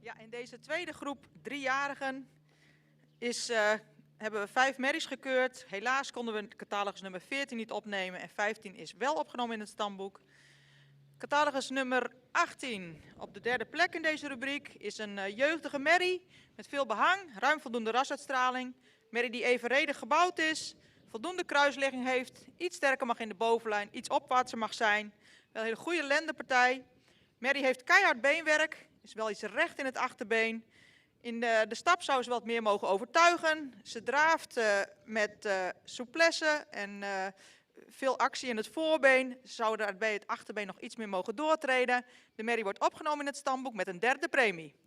Ja, in deze tweede groep driejarigen hebben we 5 merries gekeurd. Helaas konden we catalogus nummer 14 niet opnemen en 15 is wel opgenomen in het stamboek. Catalogus nummer 18 op de derde plek in deze rubriek is een jeugdige merrie met veel behang, ruim voldoende rasuitstraling. Merrie die evenredig gebouwd is, voldoende kruisligging heeft, iets sterker mag in de bovenlijn, iets opwaartser mag zijn. Wel een hele goede lendenpartij. Merrie heeft keihard beenwerk, is wel iets recht in het achterbeen. In de stap zou ze wat meer mogen overtuigen. Ze draaft met souplesse en veel actie in het voorbeen. Ze zou daar bij het achterbeen nog iets meer mogen doortreden. De merrie wordt opgenomen in het stamboek met een derde premie.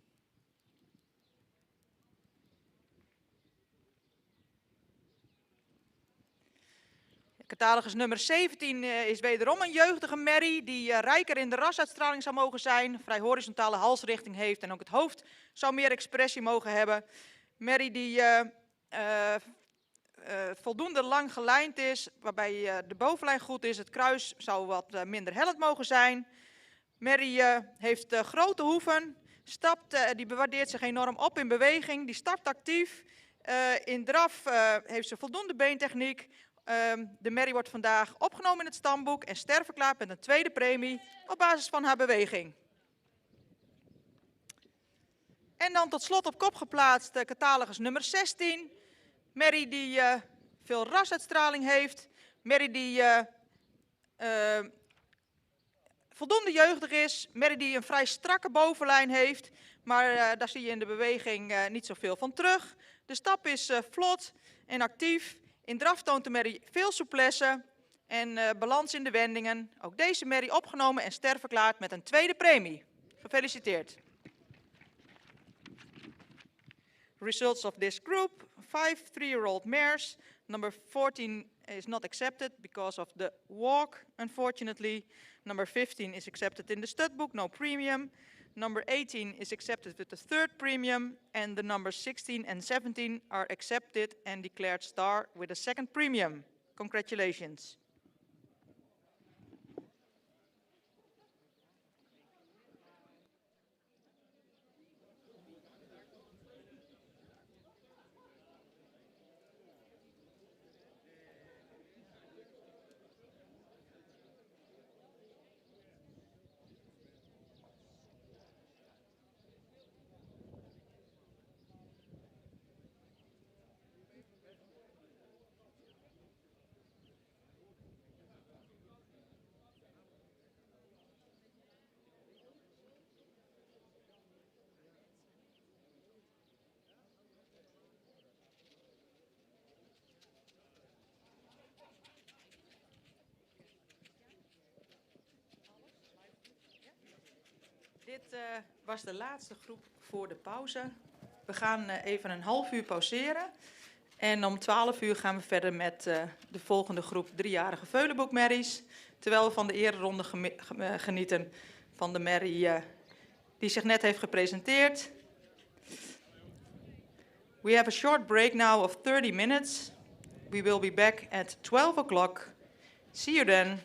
Catalogus nummer 17 is wederom een jeugdige merrie die rijker in de rasuitstraling zou mogen zijn. Vrij horizontale halsrichting heeft en ook het hoofd zou meer expressie mogen hebben. Merrie die voldoende lang gelijnd is, waarbij de bovenlijn goed is. Het kruis zou wat minder hellend mogen zijn. Merrie heeft grote hoeven, die bewaardeert zich enorm op in beweging, die stapt actief. In draf heeft ze voldoende beentechniek. De merrie wordt vandaag opgenomen in het stamboek en sterverklaard met een tweede premie op basis van haar beweging. En dan tot slot op kop geplaatst catalogus nummer 16. Merrie die veel rasuitstraling heeft. Merrie die voldoende jeugdig is. Merrie die een vrij strakke bovenlijn heeft. Maar daar zie je in de beweging niet zoveel van terug. De stap is vlot en actief. In draf toont de merrie veel souplesse en balans in de wendingen. Ook deze merrie opgenomen en sterverklaard met een tweede premie. Gefeliciteerd. Results of this group: 5 3-year-old mares. Number 14 is not accepted because of the walk, unfortunately. Number 15 is accepted in the stud book, no premium. Number 18 is accepted with the third premium. And the numbers 16 and 17 are accepted and declared star with a second premium. Congratulations. Dit was de laatste groep voor de pauze. We gaan even een half uur pauzeren. En om 12 uur gaan we verder met de volgende groep driejarige veulenboekmerries. Terwijl we van de ereronde genieten van de merrie die zich net heeft gepresenteerd. We have a short break now of 30 minutes. We will be back at 12 o'clock. See you then.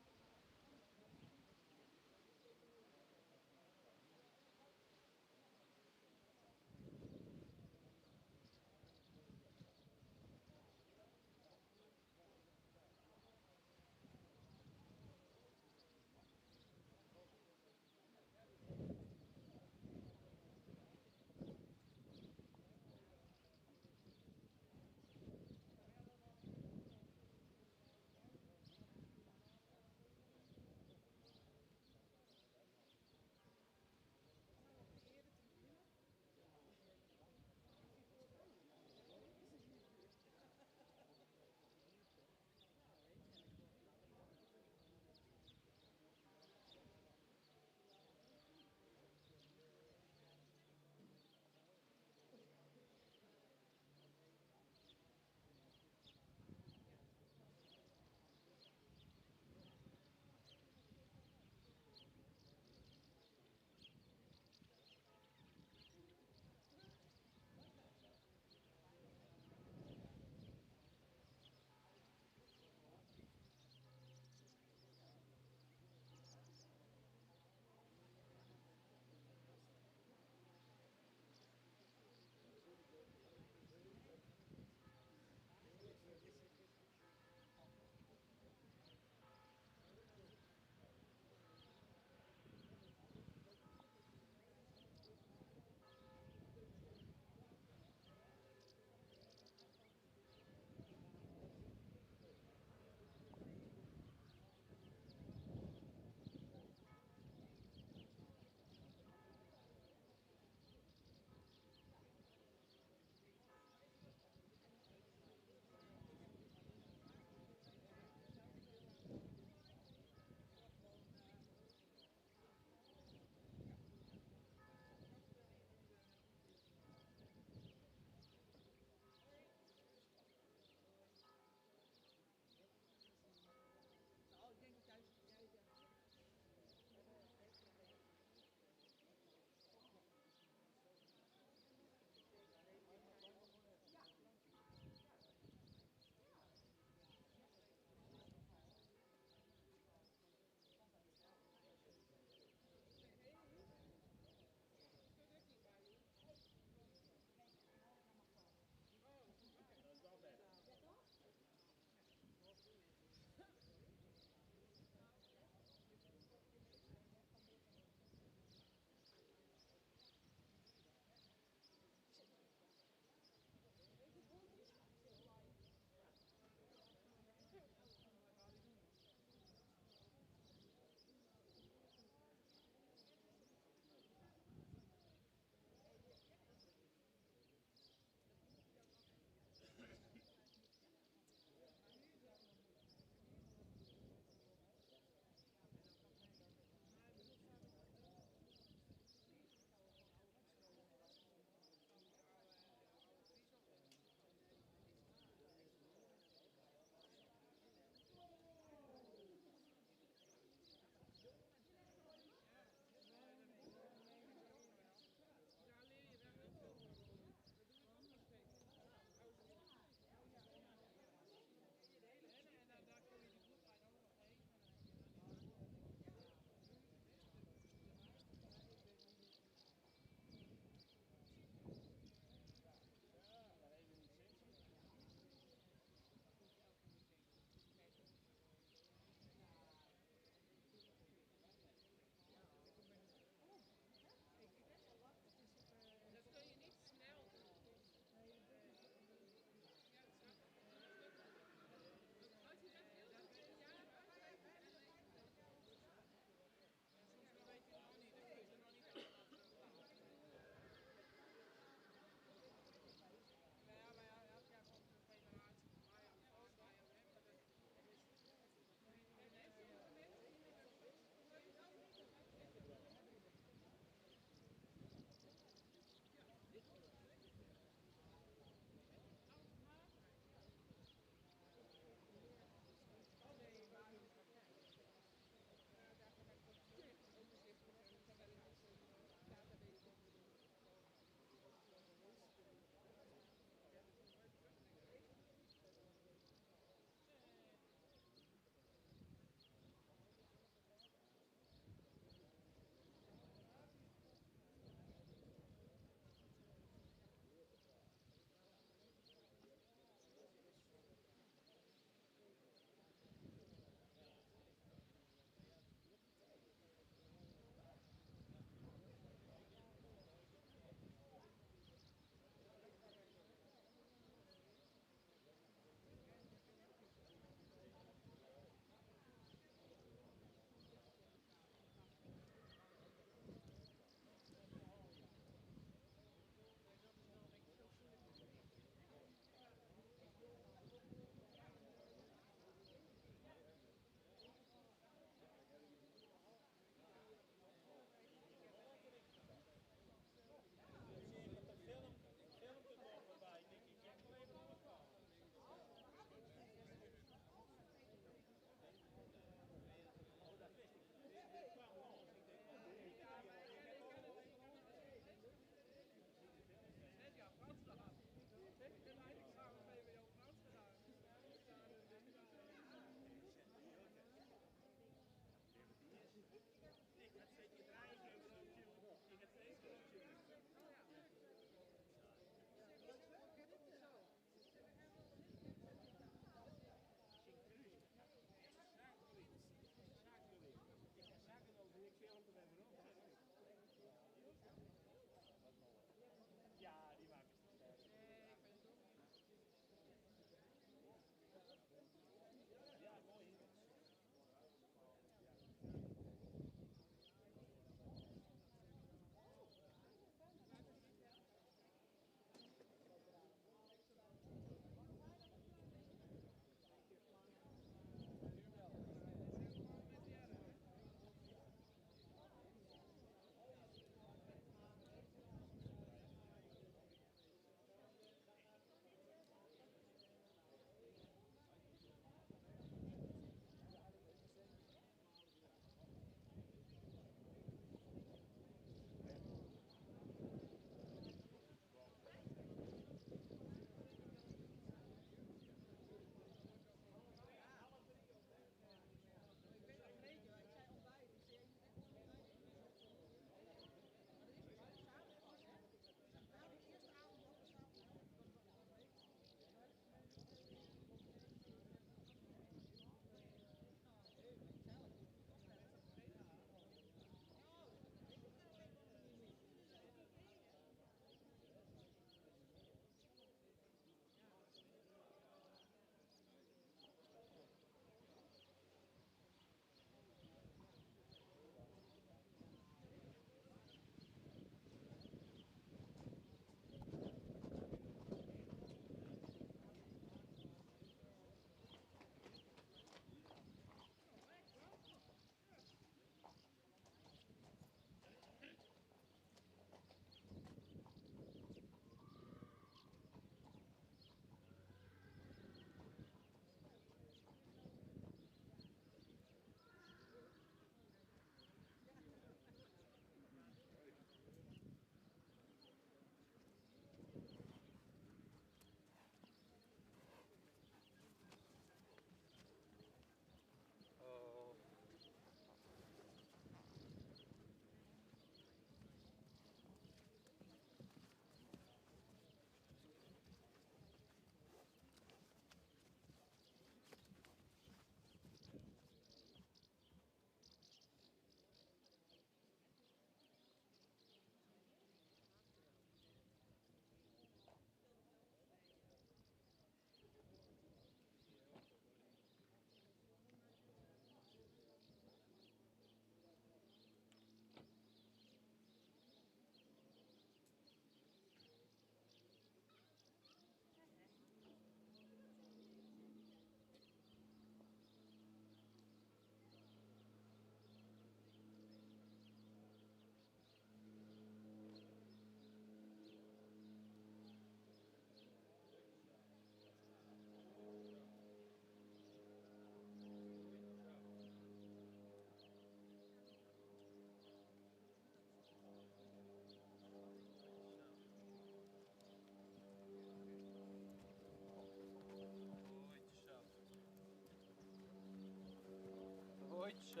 Goed zo.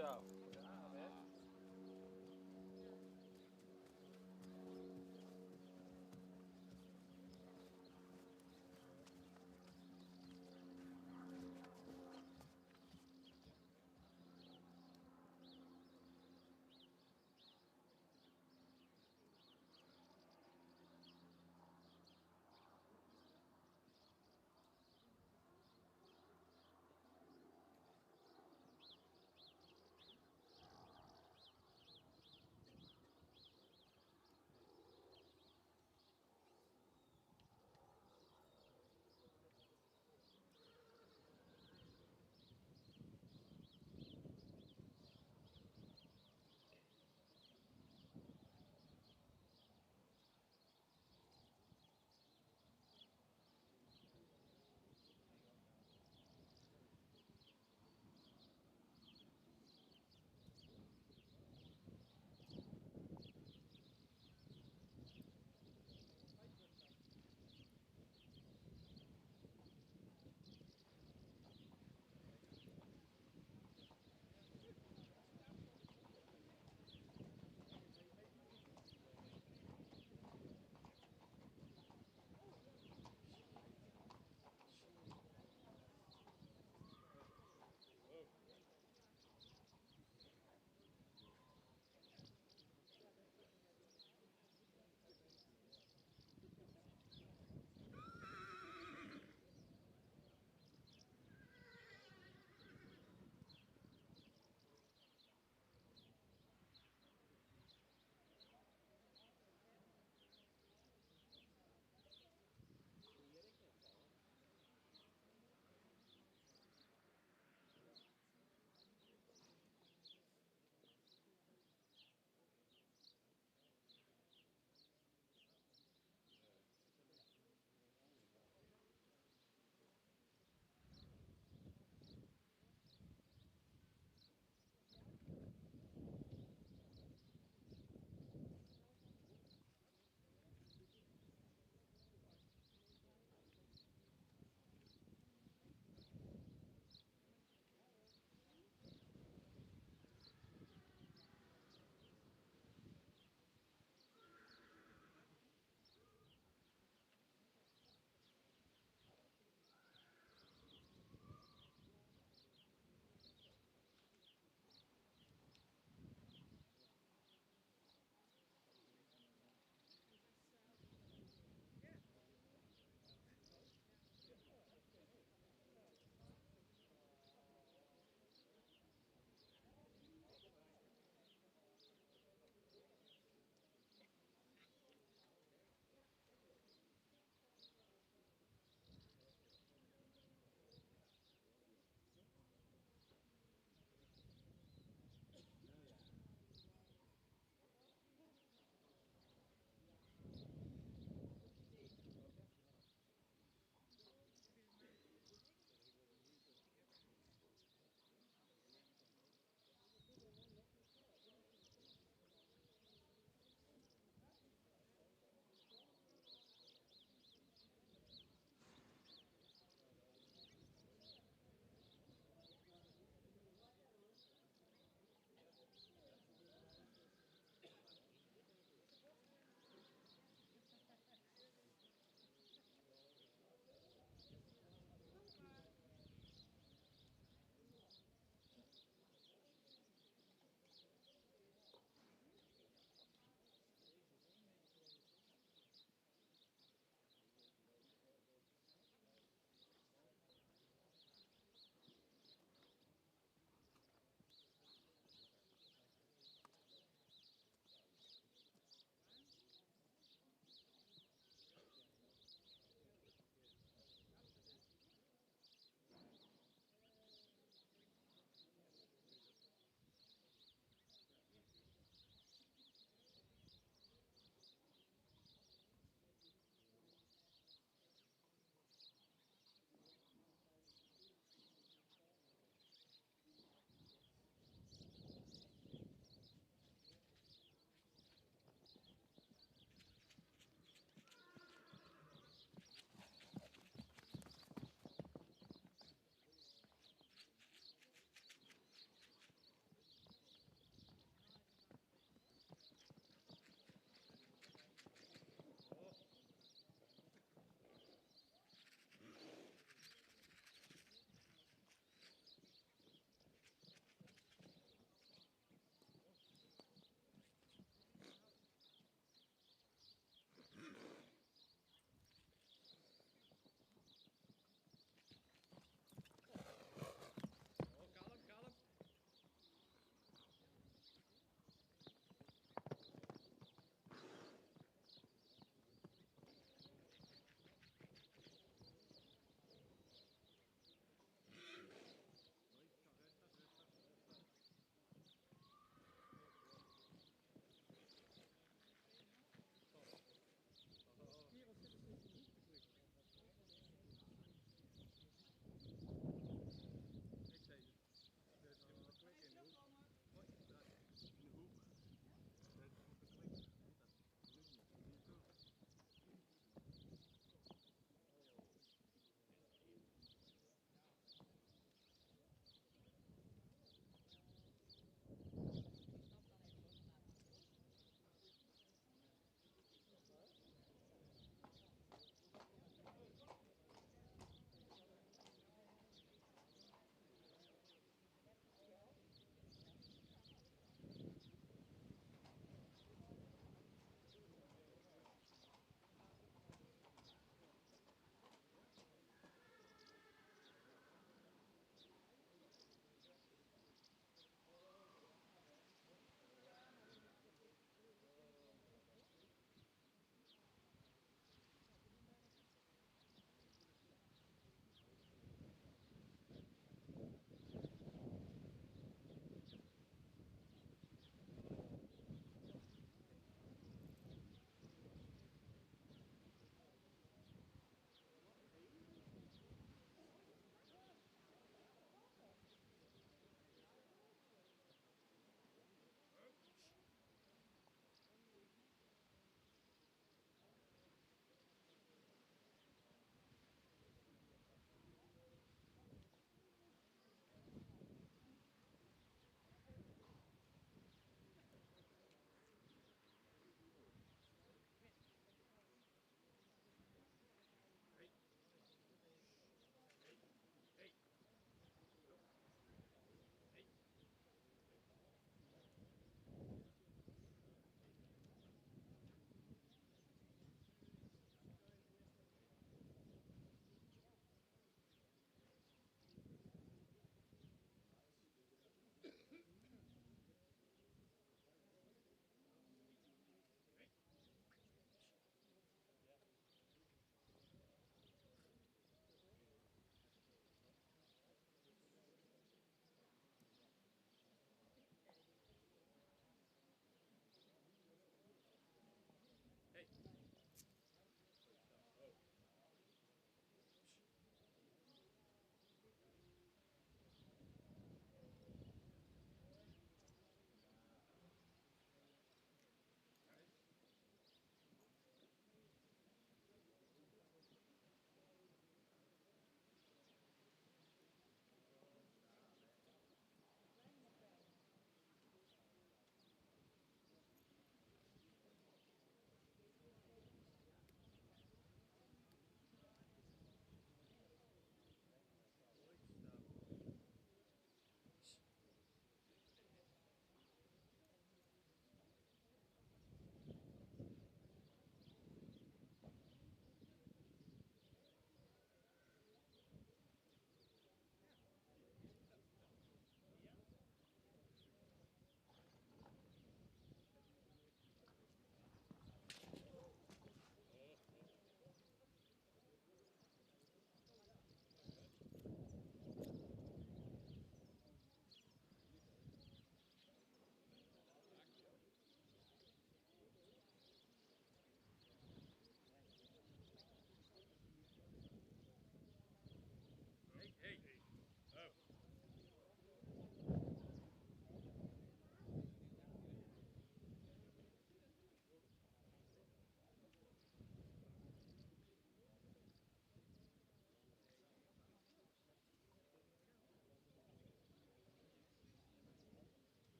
Ja, hè?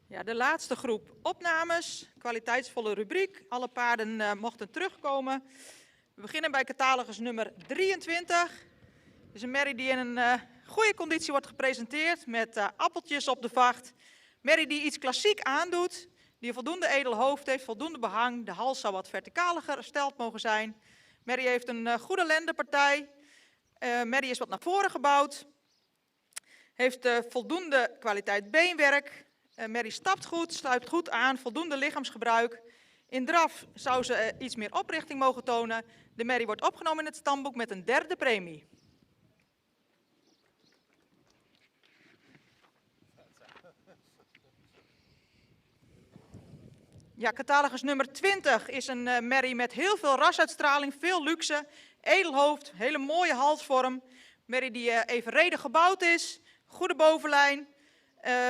Ja, de laatste groep opnames, kwaliteitsvolle rubriek. Alle paarden mochten terugkomen. We beginnen bij catalogus nummer 23. Het is een merrie die in een goede conditie wordt gepresenteerd met appeltjes op de vacht. Merrie die iets klassiek aandoet, die een voldoende edel hoofd heeft, voldoende behang. De hals zou wat verticaler gesteld mogen zijn. Merrie heeft een goede lendenpartij. Merrie is wat naar voren gebouwd. Heeft voldoende kwaliteit beenwerk. Merrie stapt goed, stuipt goed aan, voldoende lichaamsgebruik. In draf zou ze iets meer oprichting mogen tonen. De merrie wordt opgenomen in het stamboek met een 3e premie. Ja, catalogus nummer 20 is een merrie met heel veel rasuitstraling, veel luxe, edel hoofd, hele mooie halsvorm. Merrie die evenredig gebouwd is, goede bovenlijn.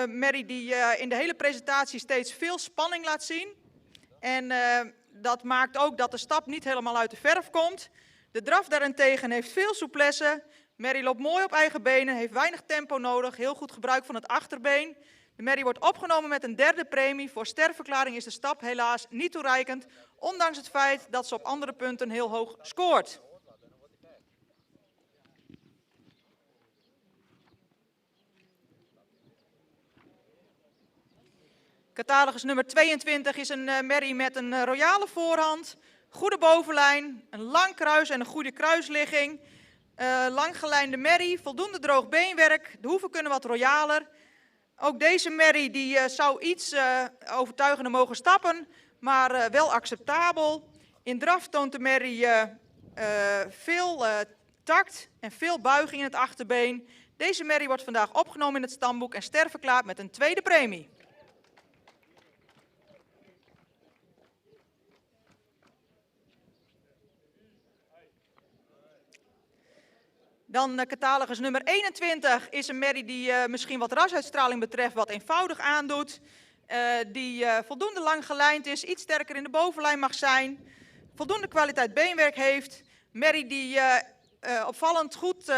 Merrie die in de hele presentatie steeds veel spanning laat zien. En dat maakt ook dat de stap niet helemaal uit de verf komt. De draf daarentegen heeft veel souplesse. Merrie loopt mooi op eigen benen, heeft weinig tempo nodig, heel goed gebruik van het achterbeen. De merrie wordt opgenomen met een 3e premie. Voor sterverklaring is de stap helaas niet toereikend, ondanks het feit dat ze op andere punten heel hoog scoort. Catalogus nummer 22 is een merrie met een royale voorhand, goede bovenlijn, een lang kruis en een goede kruisligging. Lang gelijnde merrie, voldoende droog beenwerk, de hoeven kunnen wat royaler. Ook deze merrie die zou iets overtuigender mogen stappen, maar wel acceptabel. In draf toont de merrie veel tact en veel buiging in het achterbeen. Deze merrie wordt vandaag opgenomen in het stamboek en sterverklaard met een 2e premie. Dan catalogus nummer 21 is een merrie die misschien wat rasuitstraling betreft wat eenvoudig aandoet. Die voldoende lang gelijnd is, iets sterker in de bovenlijn mag zijn. Voldoende kwaliteit beenwerk heeft. Merrie die opvallend goed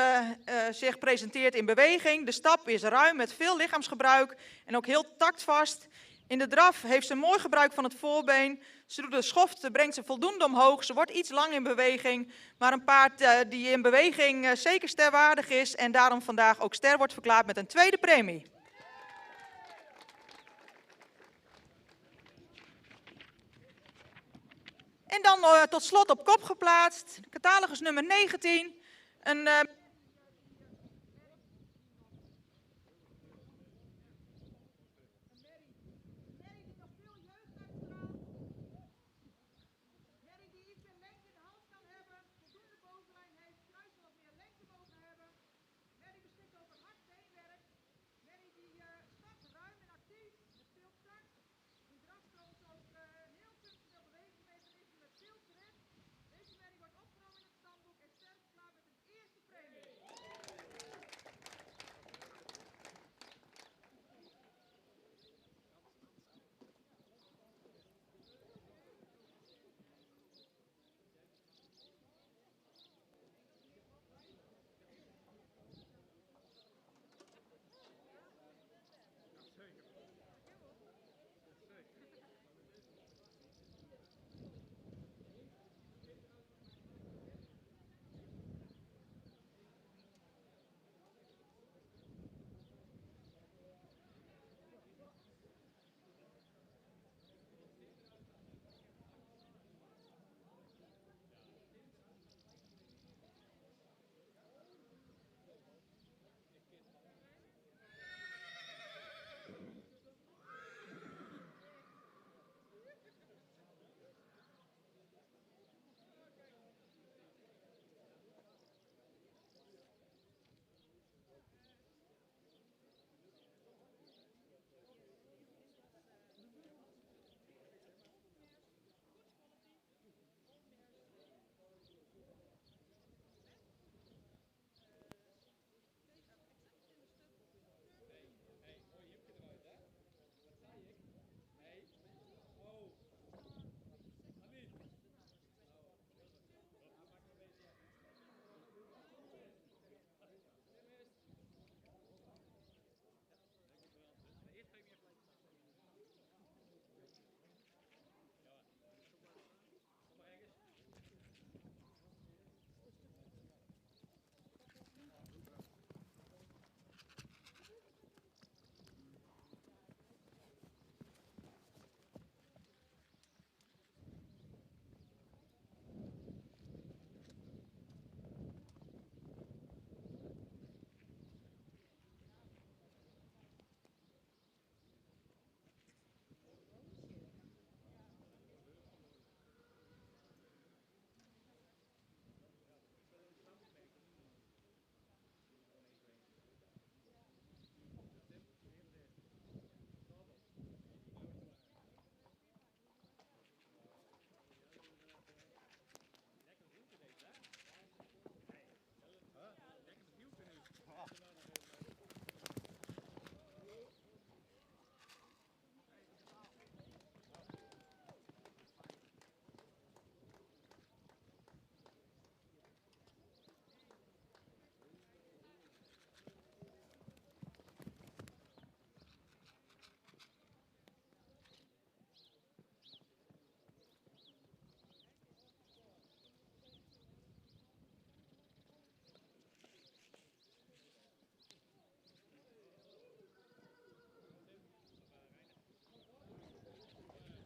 zich presenteert in beweging. De stap is ruim met veel lichaamsgebruik en ook heel tactvast. In de draf heeft ze mooi gebruik van het voorbeen. Ze doet de schoft, brengt ze voldoende omhoog. Ze wordt iets lang in beweging, maar een paard die in beweging zeker sterwaardig is en daarom vandaag ook ster wordt verklaard met een 2e premie. En dan tot slot op kop geplaatst, catalogus nummer 19. Een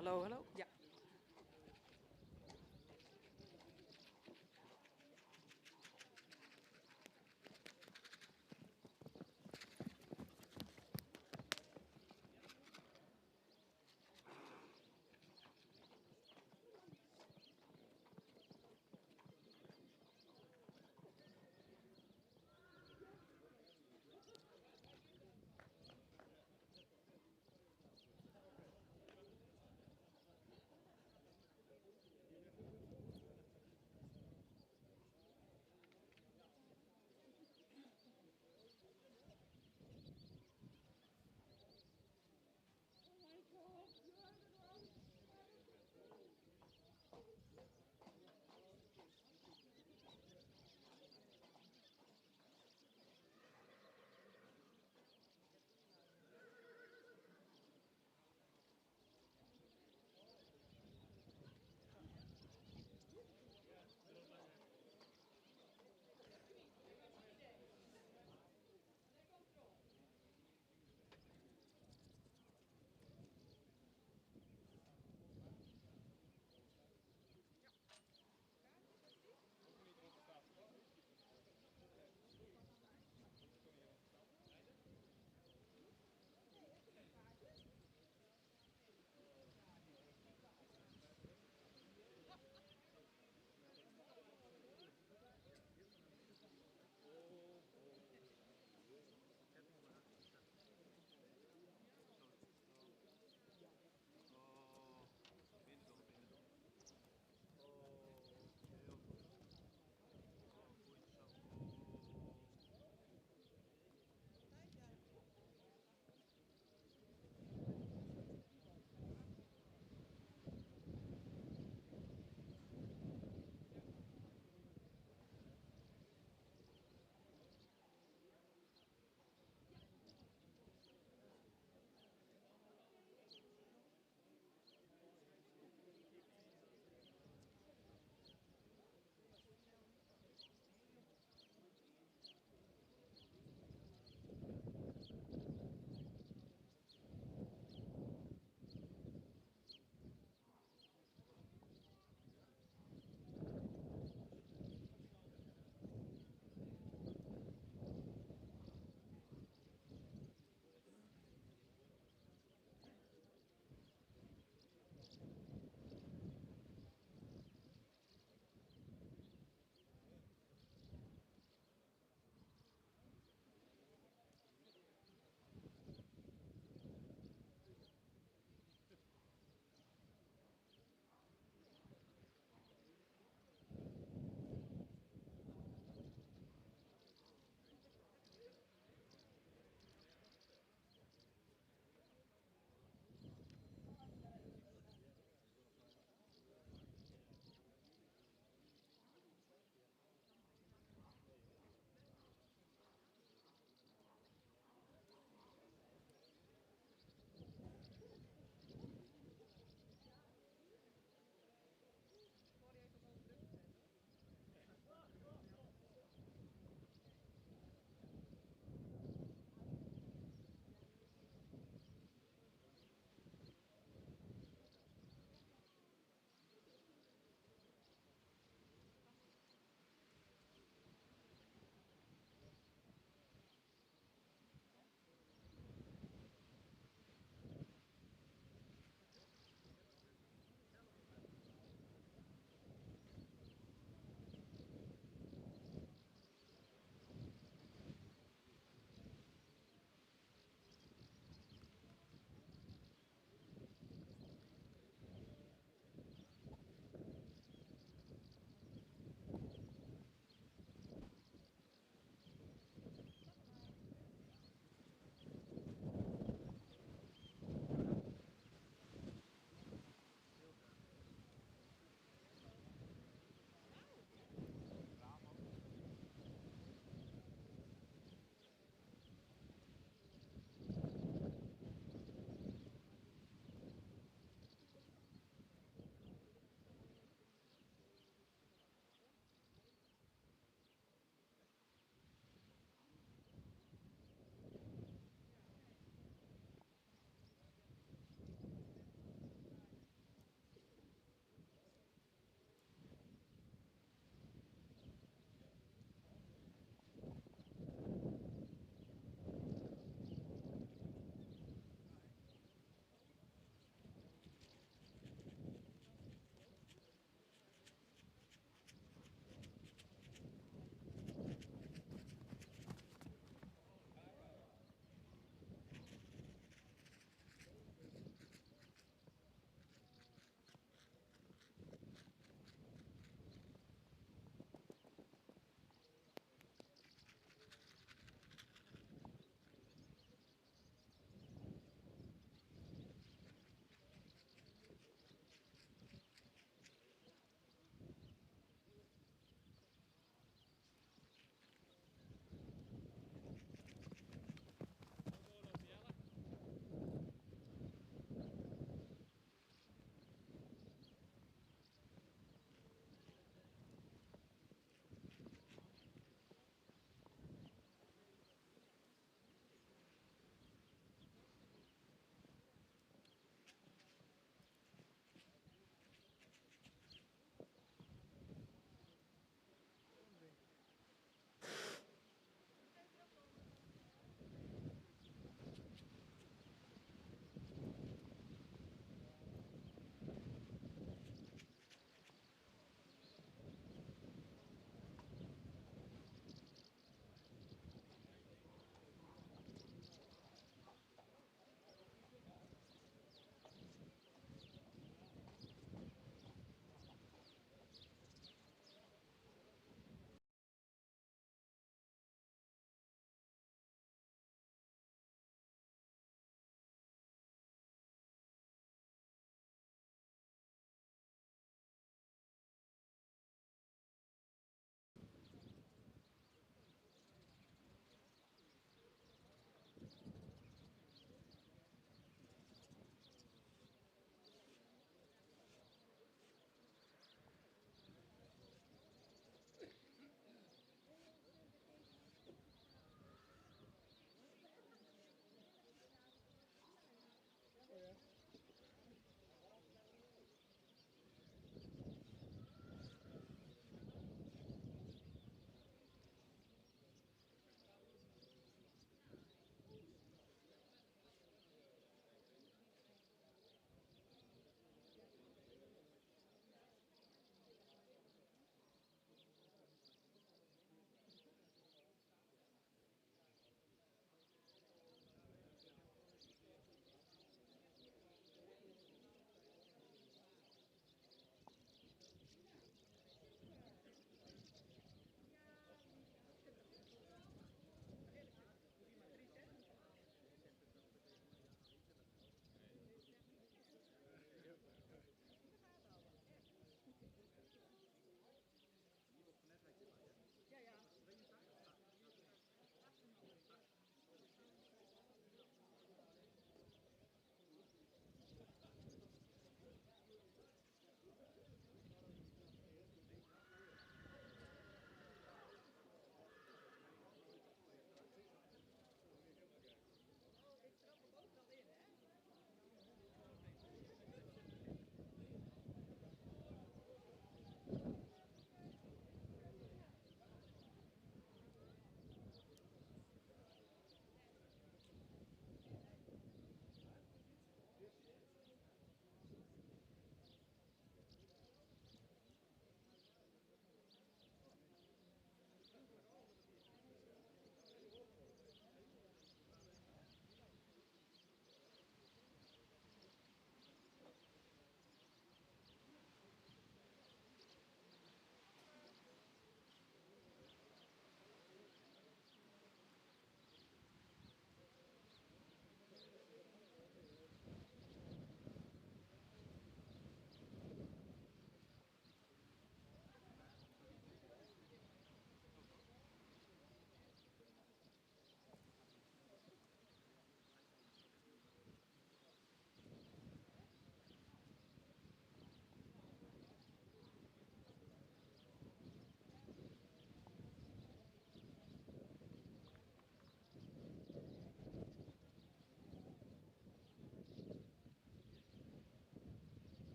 Hallo, hallo. Ja.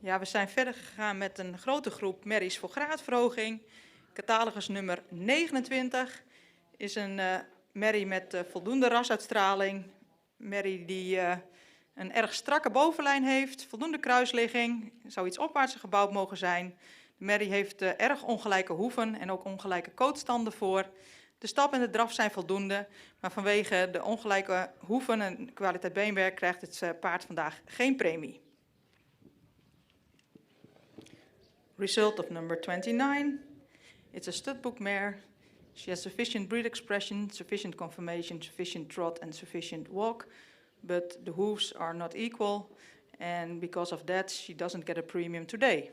Ja, we zijn verder gegaan met een grote groep merries voor graadverhoging. Catalogus nummer 29 is een merrie met voldoende rasuitstraling. Merrie die een erg strakke bovenlijn heeft, voldoende kruisligging, zou iets opwaartser gebouwd mogen zijn. De merrie heeft erg ongelijke hoeven en ook ongelijke kootstanden voor. De stap en de draf zijn voldoende, maar vanwege de ongelijke hoeven en kwaliteit beenwerk krijgt het paard vandaag geen premie. Result of number 29. It's a studbook mare. She has sufficient breed expression, sufficient conformation, sufficient trot, and sufficient walk, but the hooves are not equal, and because of that, she doesn't get a premium today.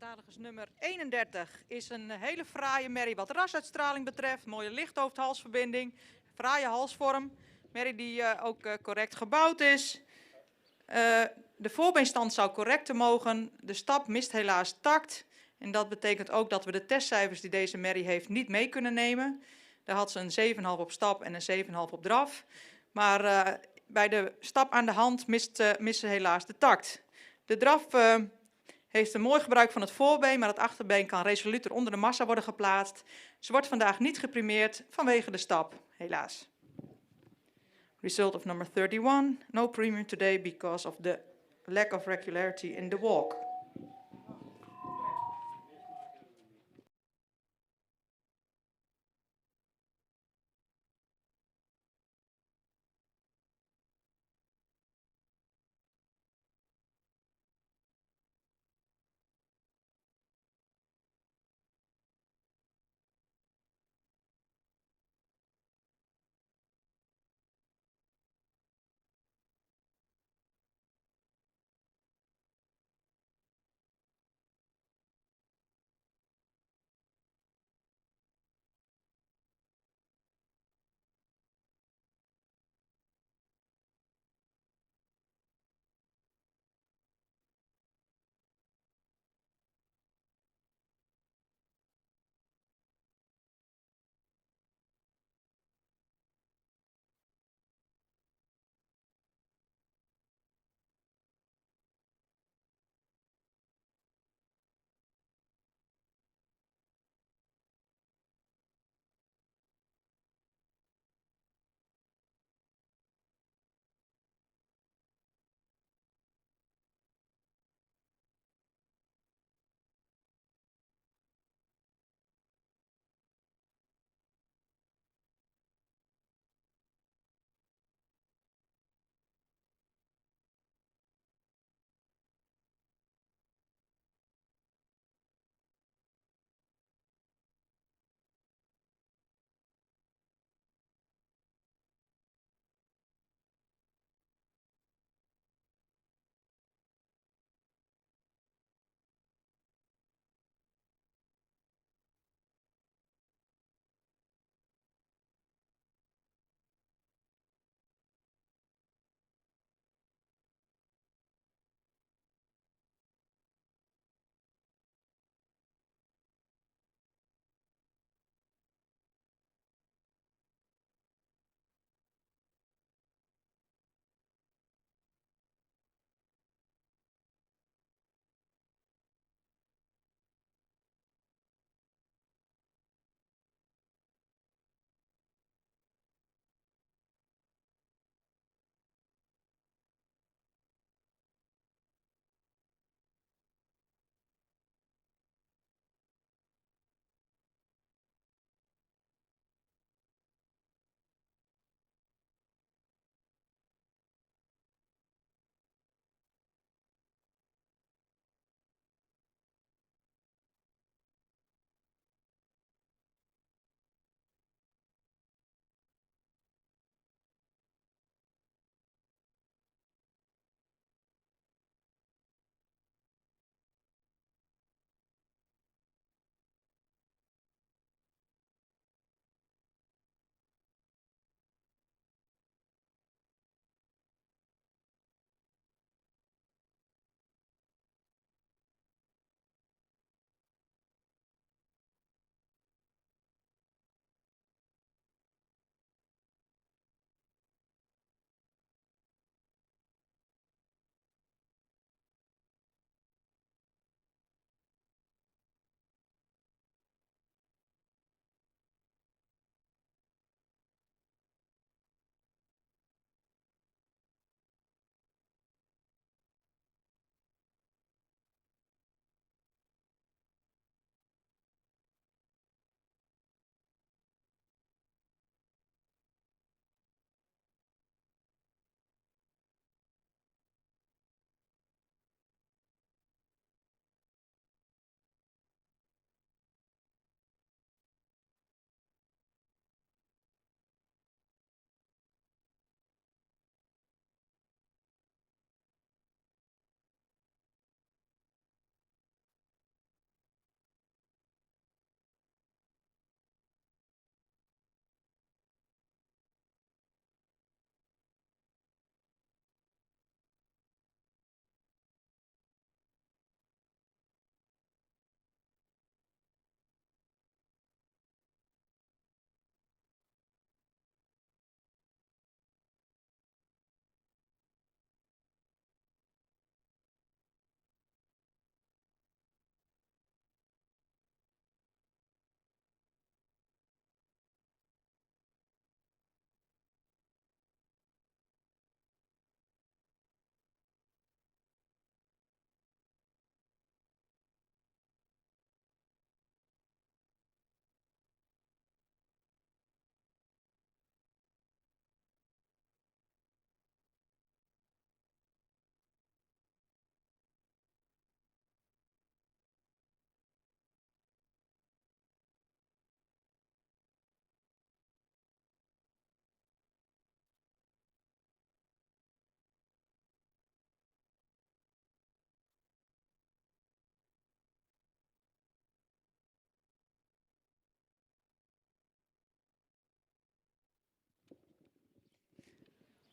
Catalogus nummer 31 is een hele fraaie merrie wat rasuitstraling betreft. Mooie lichthoofd-halsverbinding, fraaie halsvorm. Merrie die ook correct gebouwd is. De voorbeenstand zou correcter mogen. De stap mist helaas tact. En dat betekent ook dat we de testcijfers die deze merrie heeft niet mee kunnen nemen. Daar had ze een 7,5 op stap en een 7,5 op draf. Maar bij de stap aan de hand mist ze helaas de tact. De draf heeft een mooi gebruik van het voorbeen, maar het achterbeen kan resoluter onder de massa worden geplaatst. Ze wordt vandaag niet geprimeerd vanwege de stap, helaas. Result of number 31, no premium today because of the lack of regularity in the walk.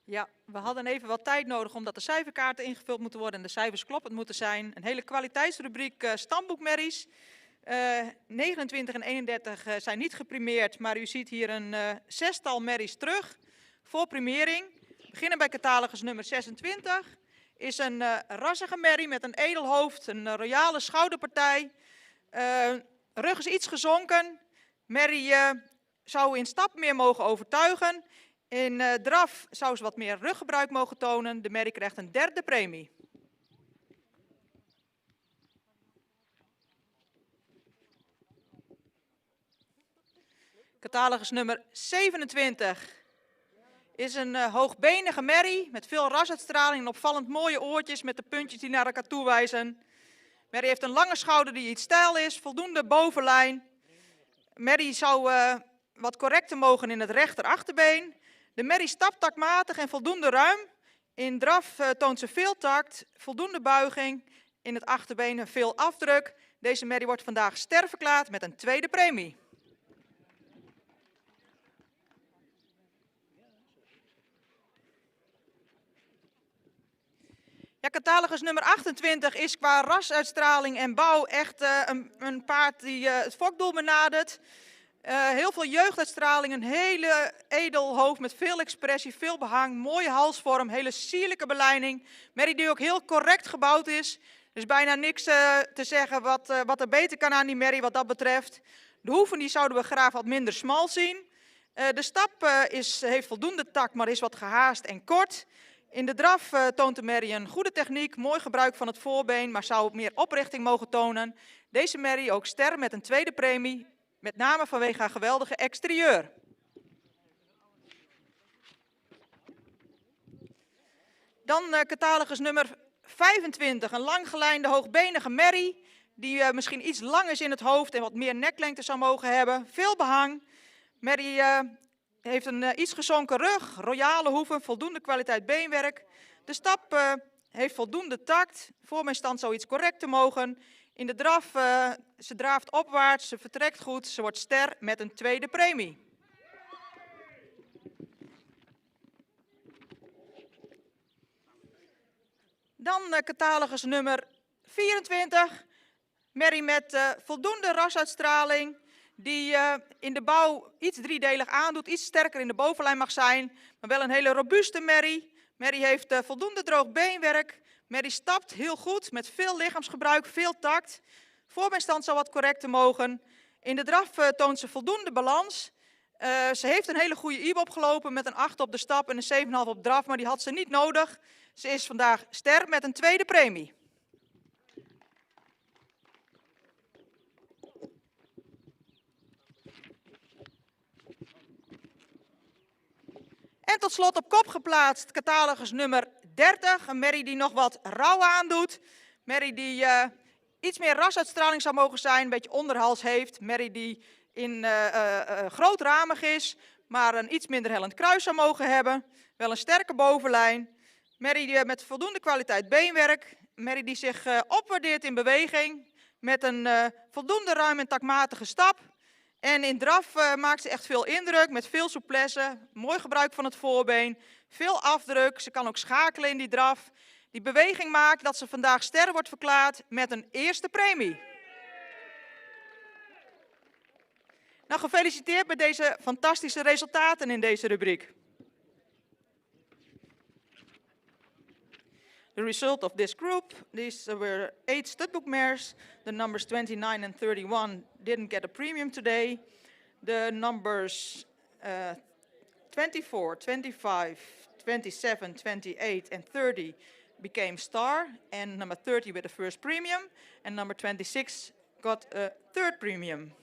Ja, we hadden even wat tijd nodig omdat de cijferkaarten ingevuld moeten worden en de cijfers kloppend moeten zijn. Een hele kwaliteitsrubriek stamboekmerries. 29 en 31 zijn niet geprimeerd, maar u ziet hier een zestal merries terug voor primering. We beginnen bij catalogus nummer 26. Is een rassige merrie met een edel hoofd, een royale schouderpartij. Rug is iets gezonken. Merrie zou in stap meer mogen overtuigen. In draf zou ze wat meer ruggebruik mogen tonen. De merrie krijgt een derde premie. Catalogus nummer 27 is een hoogbenige merrie met veel rasuitstraling en opvallend mooie oortjes met de puntjes die naar elkaar toe wijzen. Merrie heeft een lange schouder die iets stijl is, voldoende bovenlijn. Merrie zou wat correcter mogen in het rechterachterbeen. De merrie stapt taktmatig en voldoende ruim. In draf toont ze veel takt, voldoende buiging. In het achterbeen veel afdruk. Deze merrie wordt vandaag ster verklaard met een tweede premie. Ja, catalogus nummer 28 is qua rasuitstraling en bouw echt een paard die het fokdoel benadert. Heel veel jeugduitstraling, een hele edel hoofd met veel expressie, veel behang, mooie halsvorm, hele sierlijke belijning. Merrie die ook heel correct gebouwd is. Er is bijna niks te zeggen wat er beter kan aan die merrie wat dat betreft. De hoeven die zouden we graag wat minder smal zien. De stap heeft voldoende tak, maar is wat gehaast en kort. In de draf toont de merrie een goede techniek, mooi gebruik van het voorbeen, maar zou meer oprichting mogen tonen. Deze merrie ook ster met een tweede premie, met name vanwege haar geweldige exterieur. Dan catalogus nummer 25, een langgelijnde hoogbenige merrie, die misschien iets lang is in het hoofd en wat meer neklengte zou mogen hebben. Veel behang. Merrie heeft een iets gezonken rug, royale hoeven, voldoende kwaliteit beenwerk. De stap heeft voldoende takt, voorbeenstand zou iets correcter mogen. In de draf, ze draaft opwaarts, ze vertrekt goed, ze wordt ster met een tweede premie. Dan catalogus nummer 24, merrie met voldoende rasuitstraling. Die in de bouw iets driedelig aandoet, iets sterker in de bovenlijn mag zijn, maar wel een hele robuuste merrie. Merrie heeft voldoende droog beenwerk. Merrie stapt heel goed met veel lichaamsgebruik, veel takt. Voorbeenstand zou wat correcter mogen. In de draf toont ze voldoende balans. Ze heeft een hele goede IBOP gelopen met een 8 op de stap en een 7,5 op draf, maar die had ze niet nodig. Ze is vandaag ster met een tweede premie. En tot slot op kop geplaatst catalogus nummer 30. Een merrie die nog wat rauw aandoet. Merrie die iets meer rasuitstraling zou mogen zijn, een beetje onderhals heeft. Merrie die grootramig is, maar een iets minder hellend kruis zou mogen hebben. Wel een sterke bovenlijn. Merrie die met voldoende kwaliteit beenwerk. Merrie die zich opwaardeert in beweging. Met een voldoende ruim en takmatige stap. En in draf maakt ze echt veel indruk, met veel souplesse, mooi gebruik van het voorbeen, veel afdruk. Ze kan ook schakelen in die draf. Die beweging maakt dat ze vandaag ster wordt verklaard met een eerste premie. Nou, gefeliciteerd met deze fantastische resultaten in deze rubriek. The result of this group, these were 8 studbook mares. The numbers 29 and 31 didn't get a premium today. The numbers 24, 25, 27, 28 and 30 became star. And number 30 with the first premium. And number 26 got a third premium.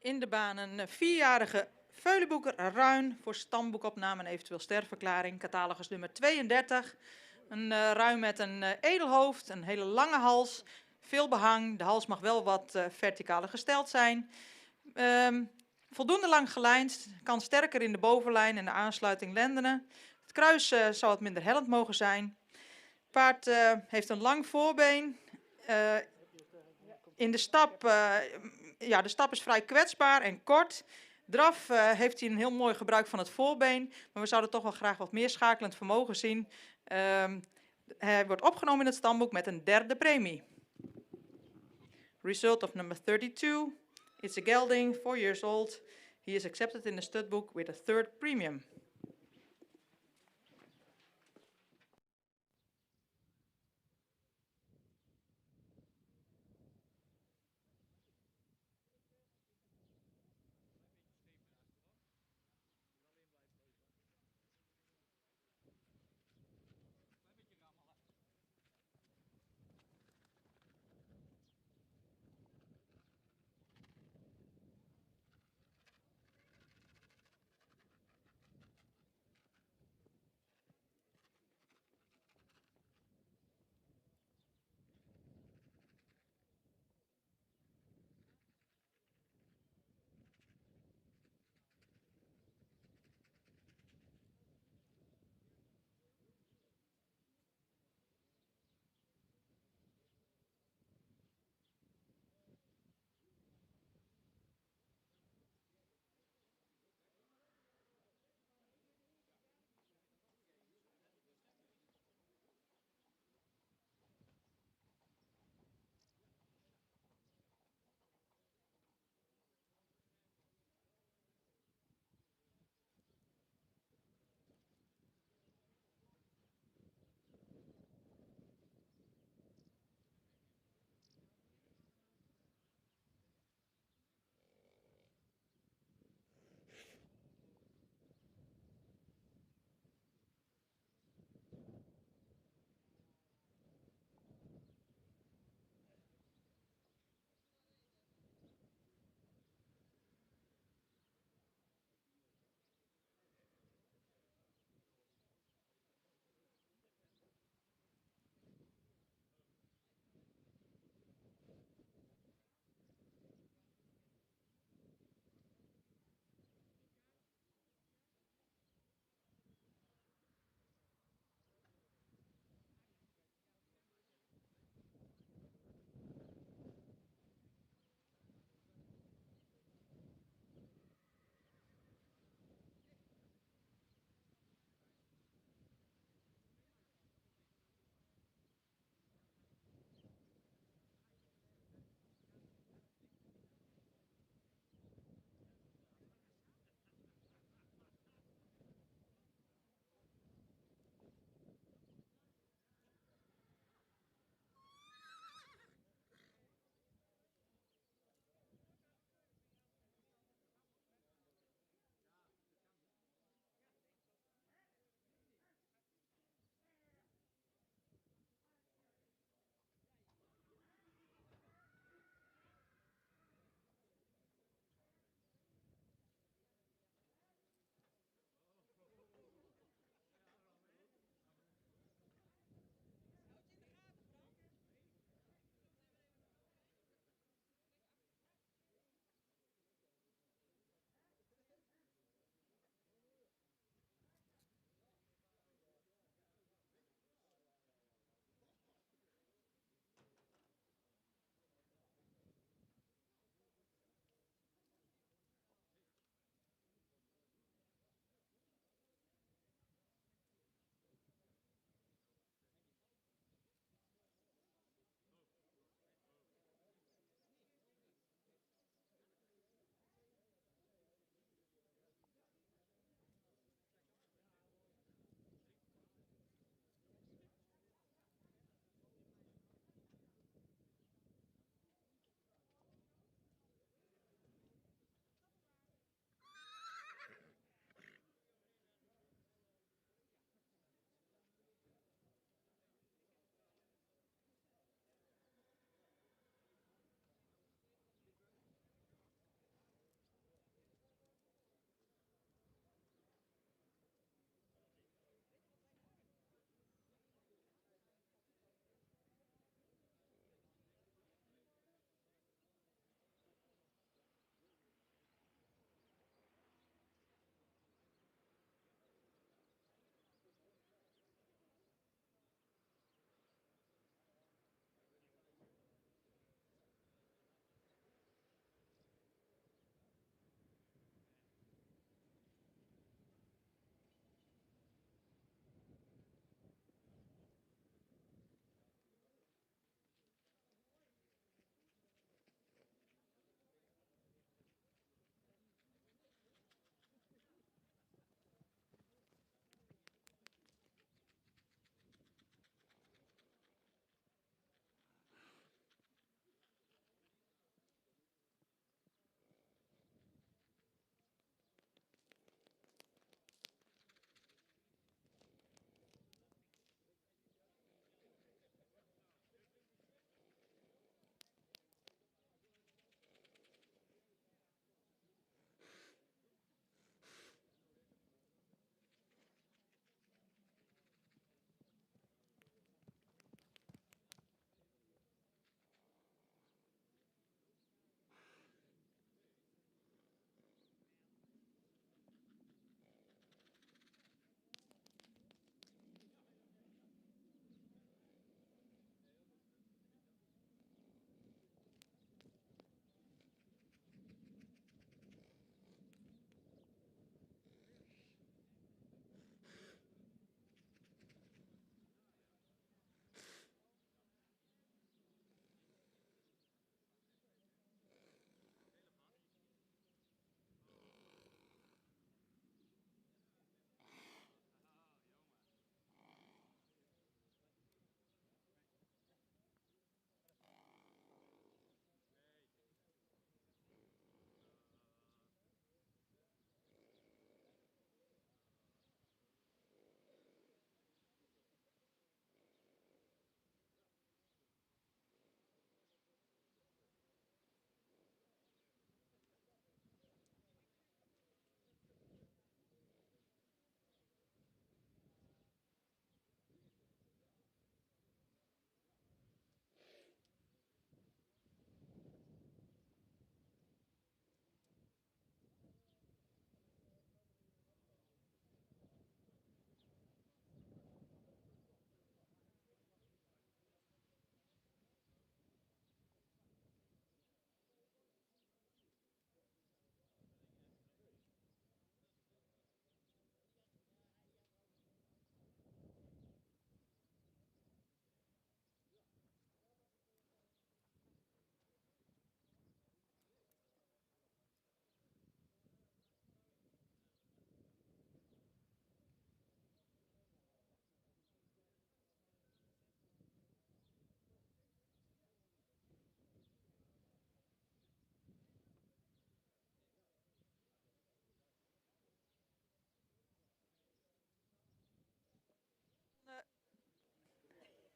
in de baan een 4-jarige Veulenboeker Ruin voor stamboekopname en eventueel sterfverklaring. Catalogus nummer 32. Een ruin met een edelhoofd, een hele lange hals, veel behang. De hals mag wel wat verticaler gesteld zijn. Voldoende lang gelijnd, kan sterker in de bovenlijn en de aansluiting lendenen. Het kruis zou wat minder hellend mogen zijn. Het paard heeft een lang voorbeen. In de stap, de stap is vrij kwetsbaar en kort. Draf heeft hij een heel mooi gebruik van het voorbeen, maar we zouden toch wel graag wat meer schakelend vermogen zien. Hij wordt opgenomen in het stamboek met een 3e premie. Result of number 32. It's a gelding, 4 years old. He is accepted in the studbook with a 3rd premium.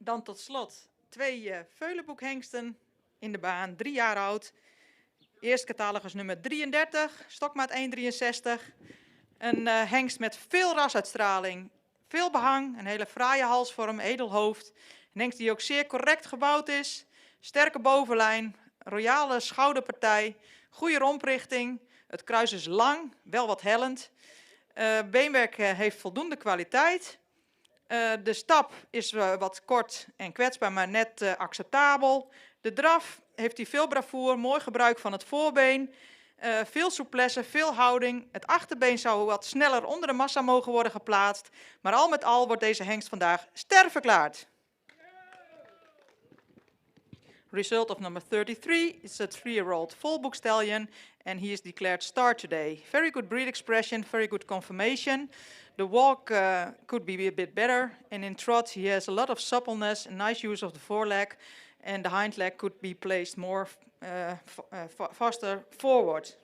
Dan tot slot 2 veulenboekhengsten in de baan, 3 jaar oud. Eerst catalogus nummer 33, stokmaat 1,63. Een hengst met veel rasuitstraling, veel behang, een hele fraaie halsvorm, edel hoofd. Een hengst die ook zeer correct gebouwd is, sterke bovenlijn, royale schouderpartij, goede romprichting. Het kruis is lang, wel wat hellend. Beenwerk heeft voldoende kwaliteit. De stap is wat kort en kwetsbaar, maar net acceptabel. De draf heeft hij veel bravoer, mooi gebruik van het voorbeen. Veel souplesse, veel houding. Het achterbeen zou wat sneller onder de massa mogen worden geplaatst. Maar al met al wordt deze hengst vandaag ster verklaard. Result of number 33 is a 3-year-old volbook stallion, and he is declared star today. Very good breed expression, very good conformation. The walk could be a bit better, and in trot he has a lot of suppleness, a nice use of the foreleg, and the hind leg could be placed more faster forward.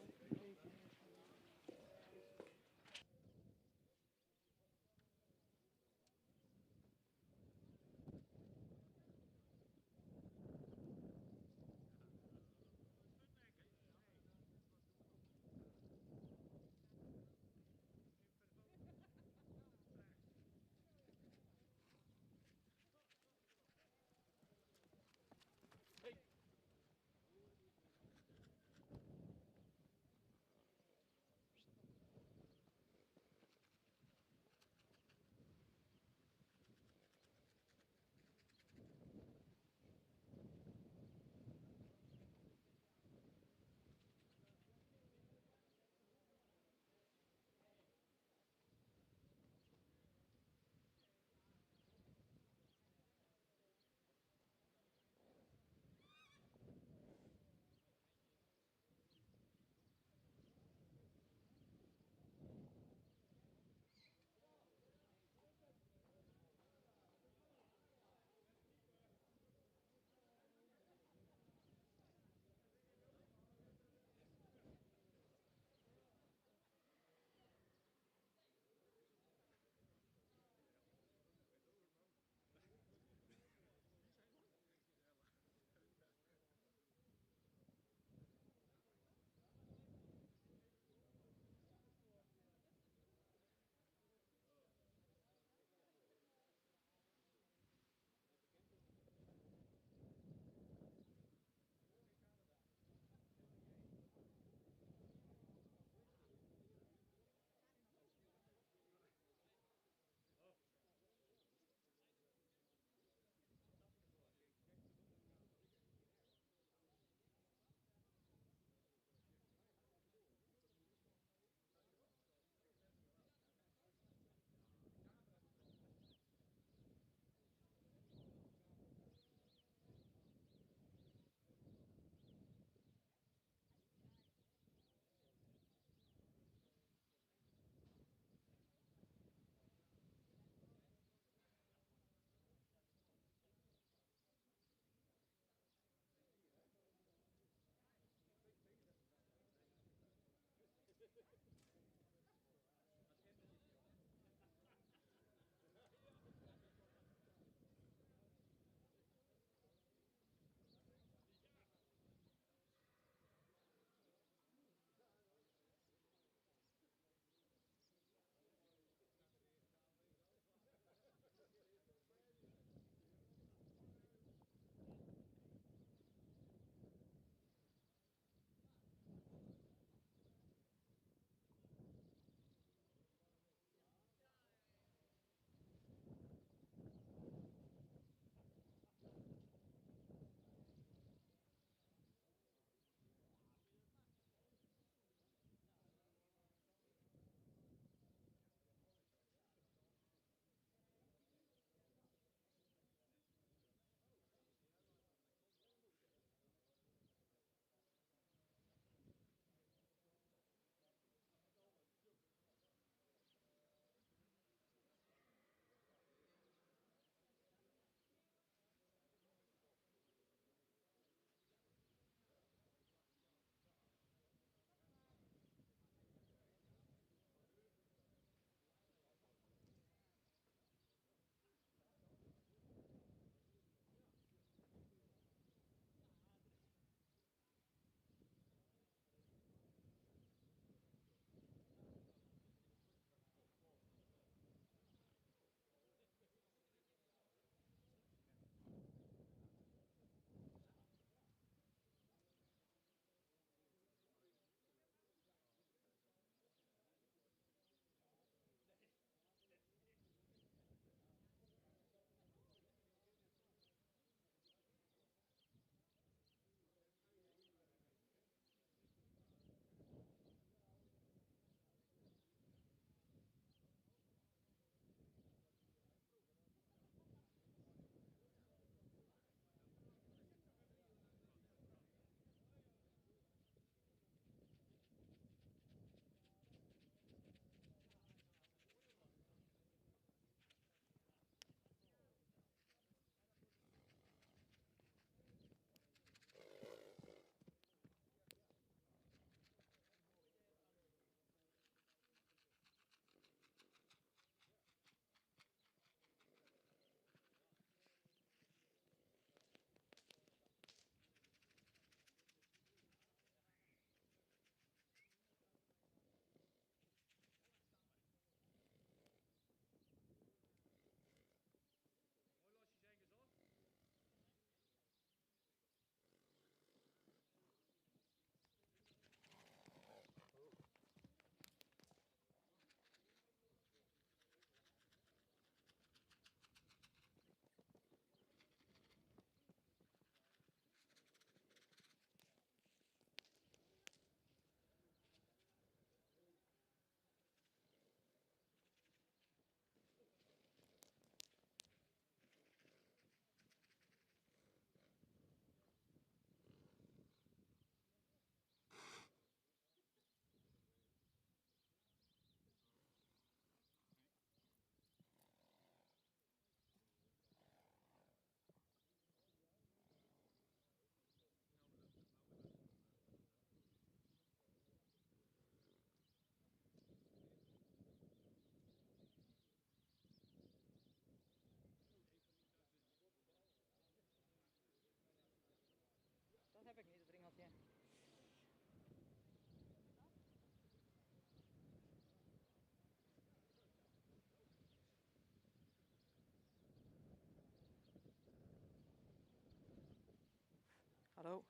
Hallo.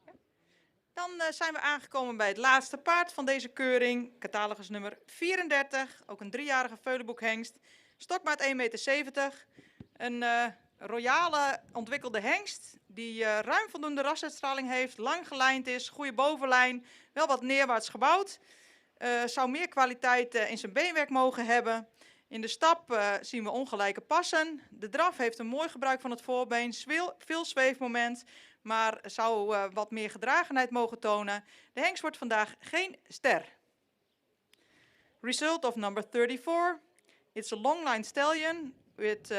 Ja. Dan zijn we aangekomen bij het laatste paard van deze keuring. Catalogus nummer 34. Ook een 3-jarige veulenboekhengst. Stokmaat 1,70 meter. Een royale ontwikkelde hengst. Die ruim voldoende rasuitstraling heeft. Lang gelijnd is. Goede bovenlijn. Wel wat neerwaarts gebouwd. Zou meer kwaliteit in zijn beenwerk mogen hebben. In de stap zien we ongelijke passen. De draf heeft een mooi gebruik van het voorbeen. Veel zweefmoment. Maar zou wat meer gedragenheid mogen tonen. De hengst wordt vandaag geen ster. Result of number 34. It's a long line stallion with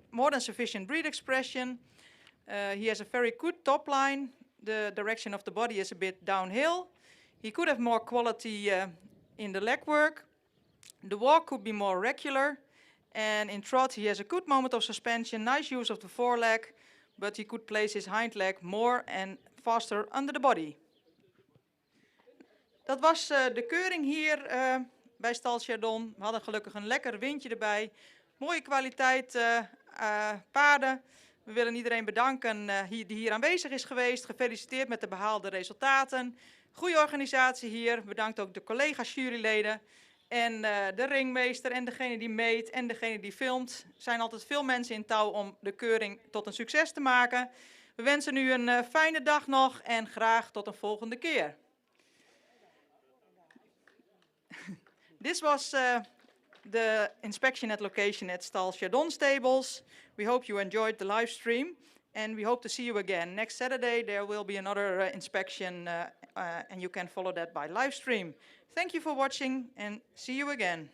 more than sufficient breed expression. He has a very good top line. The direction of the body is a bit downhill. He could have more quality in the leg work. The walk could be more regular. And in trot he has a good moment of suspension, nice use of the foreleg. But he could place his hind leg more and faster under the body. Dat was de keuring hier bij Stal Chardon. We hadden gelukkig een lekker windje erbij. Mooie kwaliteit paarden. We willen iedereen bedanken die hier aanwezig is geweest. Gefeliciteerd met de behaalde resultaten. Goede organisatie hier. Bedankt ook de collega's juryleden. En de ringmeester en degene die meet en degene die filmt. Er zijn altijd veel mensen in touw om de keuring tot een succes te maken. We wensen u een fijne dag nog en graag tot een volgende keer. This was the inspection at location at Stal Chardon Stables. We hope you enjoyed the live stream and we hope to see you again. Next Saturday there will be another inspection and you can follow that by live stream. Thank you for watching and see you again.